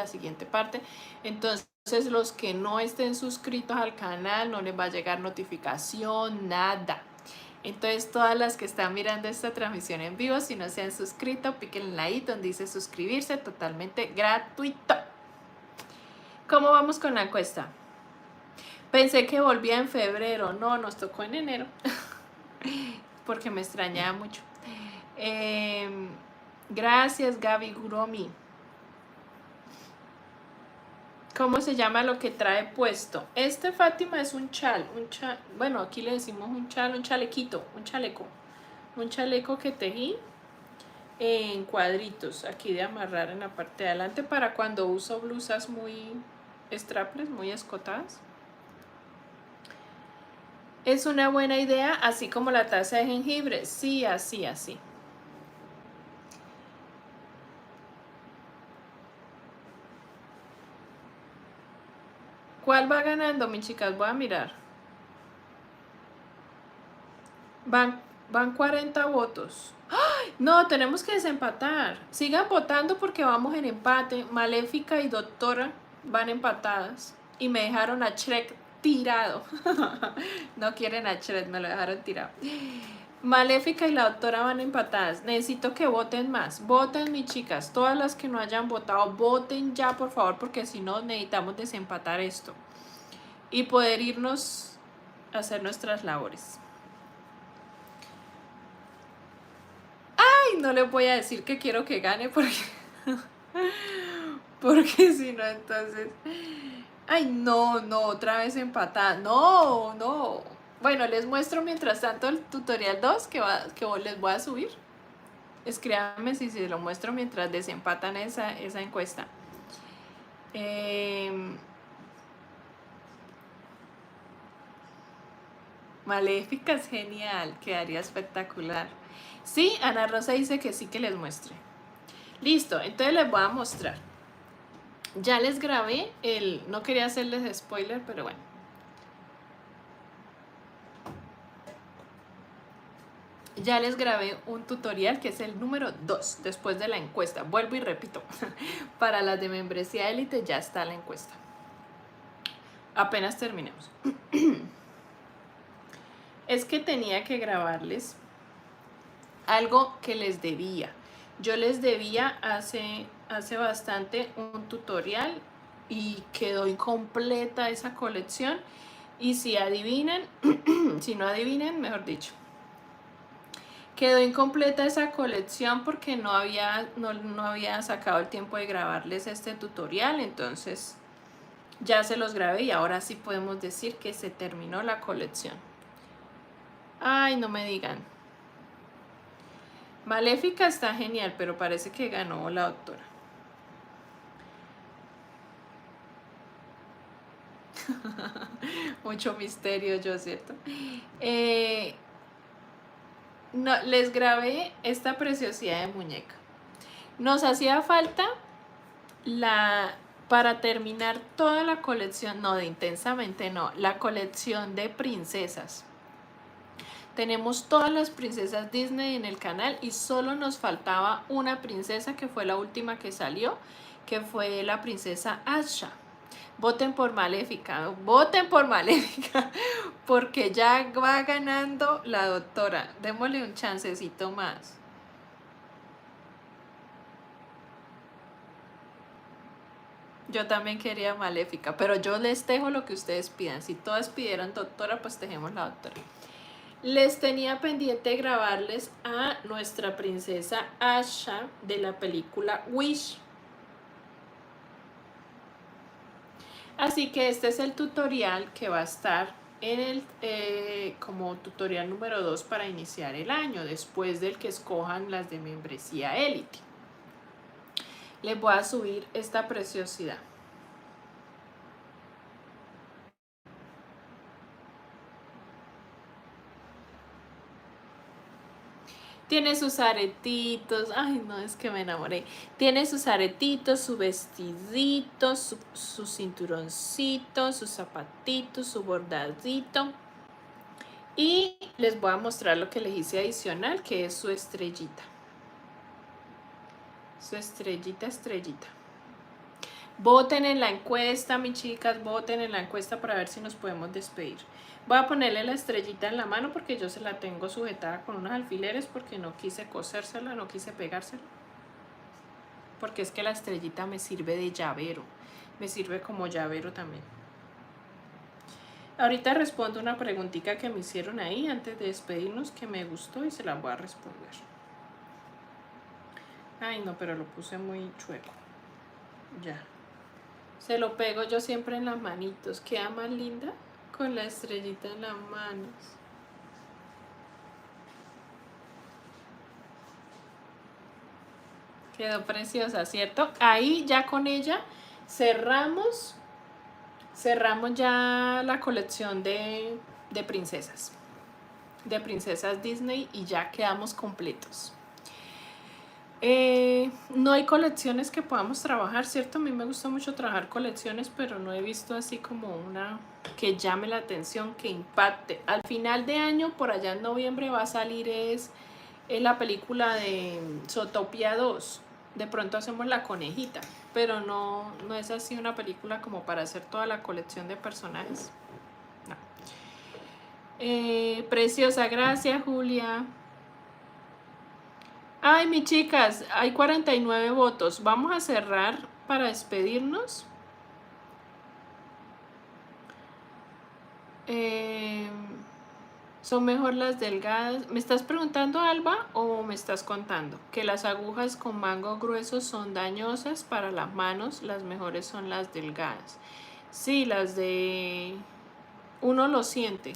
siguiente parte. Entonces, los que no estén suscritos al canal no les va a llegar notificación, nada. Entonces, todas las que están mirando esta transmisión en vivo, si no se han suscrito, píquenle ahí donde dice suscribirse, totalmente gratuito. ¿Cómo vamos con la encuesta? Pensé que volvía en febrero, no, nos tocó en enero. Porque me extrañaba mucho. Gracias, Gaby Guromi. ¿Cómo se llama lo que trae puesto? Este, Fátima, es un chal, bueno, aquí le decimos un chal, un chalequito, un chaleco que tejí en cuadritos, aquí de amarrar en la parte de adelante para cuando uso blusas muy strapless, muy escotadas. Es una buena idea, así como la taza de jengibre. Sí, así. ¿Cuál va ganando, mis chicas? Voy a mirar. Van 40 votos. ¡Ay! No, tenemos que desempatar. Sigan votando porque vamos en empate. Maléfica y Doctora van empatadas. Y me dejaron a Shrek tirado. No quieren a Shrek, me lo dejaron tirado. Maléfica y la Doctora van empatadas. Necesito que voten más. Voten, mis chicas. Todas las que no hayan votado, voten ya, por favor, porque si no, necesitamos desempatar esto. Y poder irnos a hacer nuestras labores. Ay, no les voy a decir que quiero que gane porque si no, entonces... Ay, no, otra vez empatada. No. Bueno, les muestro mientras tanto el tutorial 2 que les voy a subir. Escríbanme si se lo muestro mientras desempatan esa encuesta. Maléfica es genial, quedaría espectacular. Sí, Ana Rosa dice que sí, que les muestre. Listo, entonces les voy a mostrar. Ya les grabé no quería hacerles spoiler, pero bueno. Ya les grabé un tutorial que es el número 2, después de la encuesta. Vuelvo y repito, para las de membresía élite ya está la encuesta. Apenas terminemos. Es que tenía que grabarles algo que les debía. Yo les debía hace bastante un tutorial y quedó incompleta esa colección. Y si adivinan, si no adivinan, mejor dicho, quedó incompleta esa colección porque no había sacado el tiempo de grabarles este tutorial. Entonces ya se los grabé y ahora sí podemos decir que se terminó la colección. Ay, no me digan. Maléfica está genial, pero parece que ganó la Doctora. Mucho misterio, yo, ¿cierto? No, les grabé esta preciosidad de muñeca. Nos hacía falta para terminar toda la colección, no, de Intensamente no, la colección de princesas. Tenemos todas las princesas Disney en el canal y solo nos faltaba una princesa que fue la última que salió, que fue la princesa Asha. Voten por Maléfica, porque ya va ganando la Doctora. Démosle un chancecito más. Yo también quería Maléfica, pero yo les tejo lo que ustedes pidan. Si todas pidieron doctora, pues tejemos la doctora. Les tenía pendiente grabarles a nuestra princesa Asha de la película Wish. Así que este es el tutorial que va a estar en el como tutorial número 2 para iniciar el año, después del que escojan las de membresía élite. Les voy a subir esta preciosidad. Tiene sus aretitos, ay no, es que me enamoré. Tiene sus aretitos, su vestidito, su cinturoncito, sus zapatitos, su bordadito. Y les voy a mostrar lo que les hice adicional, que es su estrellita. Su estrellita, estrellita. Voten en la encuesta, mis chicas, voten en la encuesta para ver si nos podemos despedir. Voy a ponerle la estrellita en la mano porque yo se la tengo sujetada con unos alfileres porque no quise cosérsela, no quise pegársela. Porque es que la estrellita me sirve de llavero, me sirve como llavero también. Ahorita respondo una preguntita que me hicieron ahí antes de despedirnos que me gustó y se la voy a responder. Ay no, pero lo puse muy chueco. Ya. Se lo pego yo siempre en las manitos. Queda más linda con la estrellita en las manos. Quedó preciosa, ¿cierto? Ahí ya con ella cerramos ya la colección de princesas. De princesas Disney y ya quedamos completos. No hay colecciones que podamos trabajar, ¿cierto? A mí me gusta mucho trabajar colecciones, pero no he visto así como una que llame la atención, que impacte. Al final de año, por allá en noviembre, va a salir es la película de Zootopia 2. De pronto hacemos la conejita, pero no es así una película como para hacer toda la colección de personajes. No. Preciosa, gracias Julia. Ay, mis chicas, hay 49 votos. Vamos a cerrar para despedirnos. Son mejor las delgadas. ¿Me estás preguntando, Alba, o me estás contando? Que las agujas con mango grueso son dañosas para las manos. Las mejores son las delgadas. Sí, las de... Uno lo siente.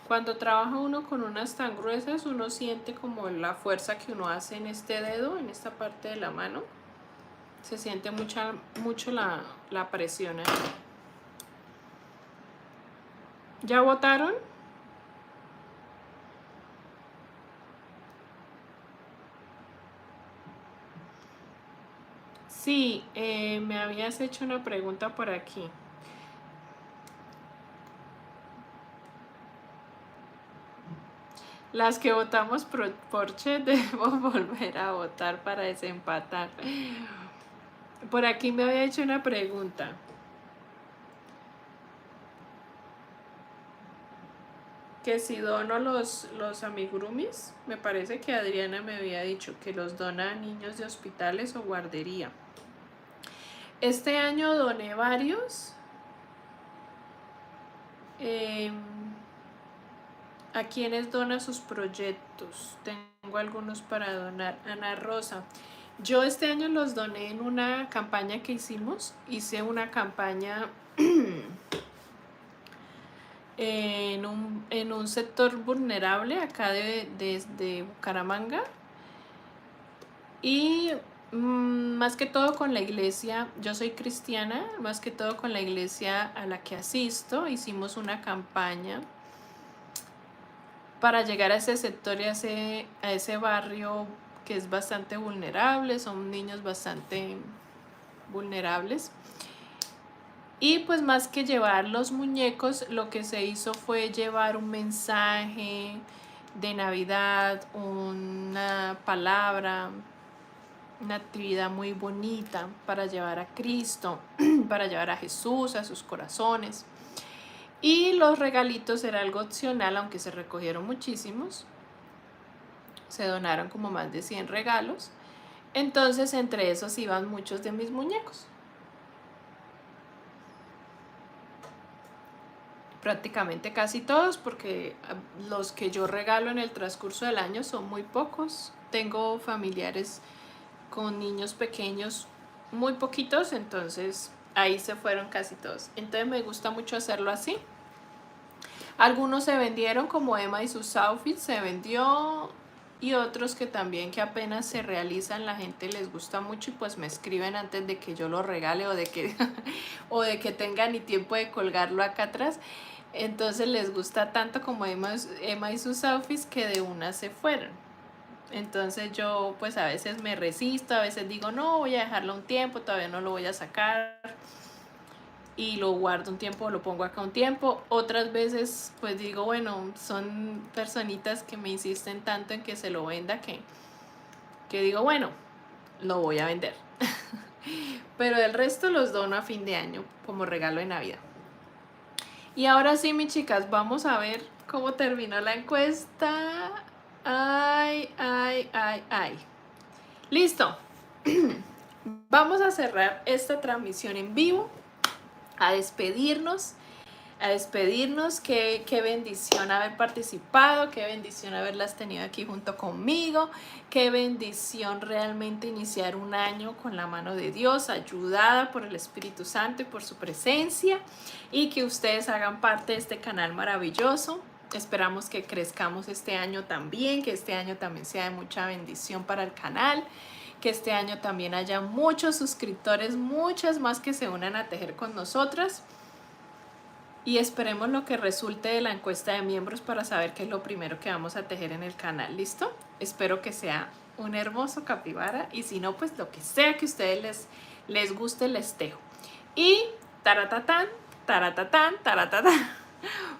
Cuando trabaja uno con unas tan gruesas, uno siente como la fuerza que uno hace en este dedo, en esta parte de la mano. Se siente mucho la presión ahí. ¿Ya votaron? Sí, me habías hecho una pregunta por aquí. Las que votamos por Chet debemos volver a votar para desempatar. Por aquí me había hecho una pregunta. Que si dono los amigurumis, me parece que Adriana me había dicho que los dona a niños de hospitales o guardería. Este año doné varios. ¿A quienes dona sus proyectos? Tengo algunos para donar. Ana Rosa. Yo este año los doné en una campaña que hicimos. Hice una campaña en un sector vulnerable acá de Bucaramanga. Y más que todo con la iglesia, yo soy cristiana, más que todo con la iglesia a la que asisto, hicimos una campaña para llegar a ese sector y a ese barrio que es bastante vulnerable, son niños bastante vulnerables. Y pues más que llevar los muñecos, lo que se hizo fue llevar un mensaje de Navidad, una palabra, una actividad muy bonita para llevar a Cristo, para llevar a Jesús a sus corazones. Y los regalitos era algo opcional, aunque se recogieron muchísimos. Se donaron como más de 100 regalos. Entonces entre esos iban muchos de mis muñecos. prácticamente casi todos, porque los que yo regalo en el transcurso del año son muy pocos. Tengo familiares con niños pequeños muy poquitos, entonces ahí se fueron casi todos. Entonces me gusta mucho hacerlo así. Algunos se vendieron, como Emma y sus outfits se vendió, y otros que también, que apenas se realizan, la gente les gusta mucho y pues me escriben antes de que yo lo regale o de que o de que tenga ni tiempo de colgarlo acá atrás. Entonces les gusta tanto como Emma y sus outfits, que de una se fueron. Entonces yo pues a veces me resisto, a veces digo no, voy a dejarlo un tiempo, todavía no lo voy a sacar, y lo guardo un tiempo, lo pongo acá un tiempo. Otras veces pues digo, bueno, son personitas que me insisten tanto en que se lo venda, que digo, bueno, lo voy a vender. Pero el resto los dono a fin de año como regalo de Navidad. Y ahora sí, mis chicas, vamos a ver cómo terminó la encuesta. Ay, ay, ay, ay. Listo. Vamos a cerrar esta transmisión en vivo, a despedirnos. Qué bendición haber participado, qué bendición haberlas tenido aquí junto conmigo, qué bendición realmente iniciar un año con la mano de Dios, ayudada por el Espíritu Santo y por su presencia, y que ustedes hagan parte de este canal maravilloso. Esperamos que crezcamos este año también, que este año también sea de mucha bendición para el canal, que este año también haya muchos suscriptores, muchas más que se unan a tejer con nosotras. Y esperemos lo que resulte de la encuesta de miembros para saber qué es lo primero que vamos a tejer en el canal. ¿Listo? Espero que sea un hermoso capibara, y si no, pues lo que sea que a ustedes les guste, les tejo. Y taratatán, taratatán, taratatán.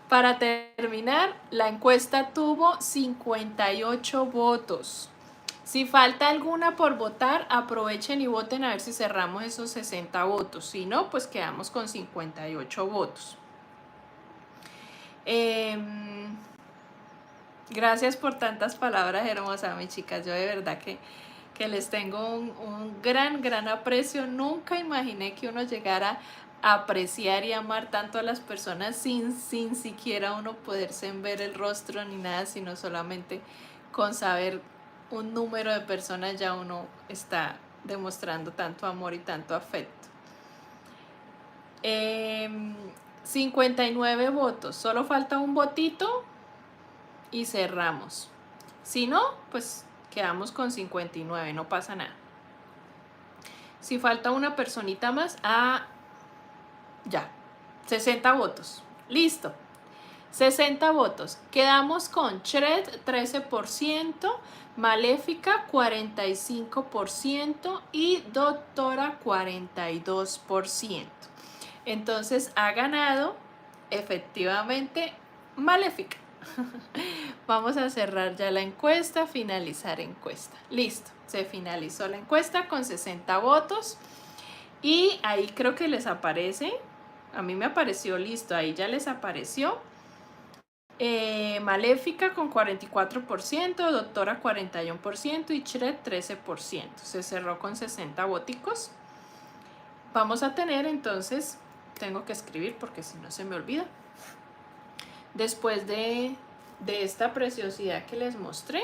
Para terminar, la encuesta tuvo 58 votos. Si falta alguna por votar, aprovechen y voten a ver si cerramos esos 60 votos. Si no, pues quedamos con 58 votos. Gracias por tantas palabras hermosas, mis chicas. Yo de verdad que les tengo un gran aprecio. Nunca imaginé que uno llegara a apreciar y amar tanto a las personas sin siquiera uno poderse ver el rostro ni nada, sino solamente con saber un número de personas ya uno está demostrando tanto amor y tanto afecto. 59 votos, solo falta un votito y cerramos. Si no, pues quedamos con 59, no pasa nada. Si falta una personita más, ya, 60 votos, listo. 60 votos, quedamos con Shred 13%, Maléfica 45% y Doctora 42%. Entonces ha ganado efectivamente Maléfica. Vamos a cerrar ya la encuesta, finalizar encuesta. Listo, se finalizó la encuesta con 60 votos. Y ahí creo que les aparece, a mí me apareció, listo, ahí ya les apareció. Maléfica con 44%, Doctora 41% y Shred 13%. Se cerró con 60 voticos. Vamos a tener entonces, tengo que escribir porque si no se me olvida. Después de esta preciosidad que les mostré,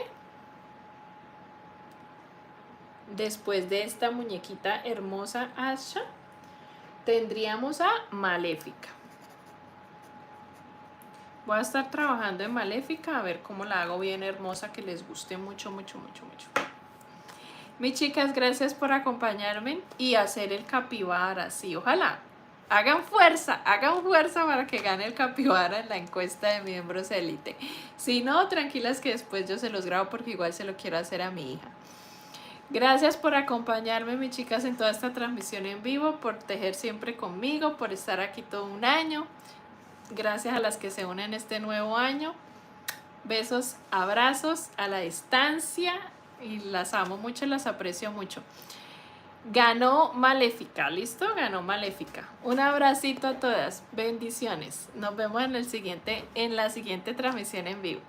después de esta muñequita hermosa Asha, tendríamos a Maléfica. Voy a estar trabajando en Maléfica, a ver cómo la hago bien hermosa, que les guste mucho. Mis chicas, gracias por acompañarme y hacer el capibara. Sí, ojalá hagan fuerza para que gane el capibara en la encuesta de miembros élite. Si no, tranquilas que después yo se los grabo porque igual se lo quiero hacer a mi hija. Gracias por acompañarme, mis chicas, en toda esta transmisión en vivo, por tejer siempre conmigo, por estar aquí todo un año. Gracias a las que se unen este nuevo año. Besos, abrazos a la distancia y las amo mucho, las aprecio mucho. Ganó Maléfica, ¿listo? Ganó Maléfica. Un abracito a todas, bendiciones. Nos vemos en la siguiente transmisión en vivo.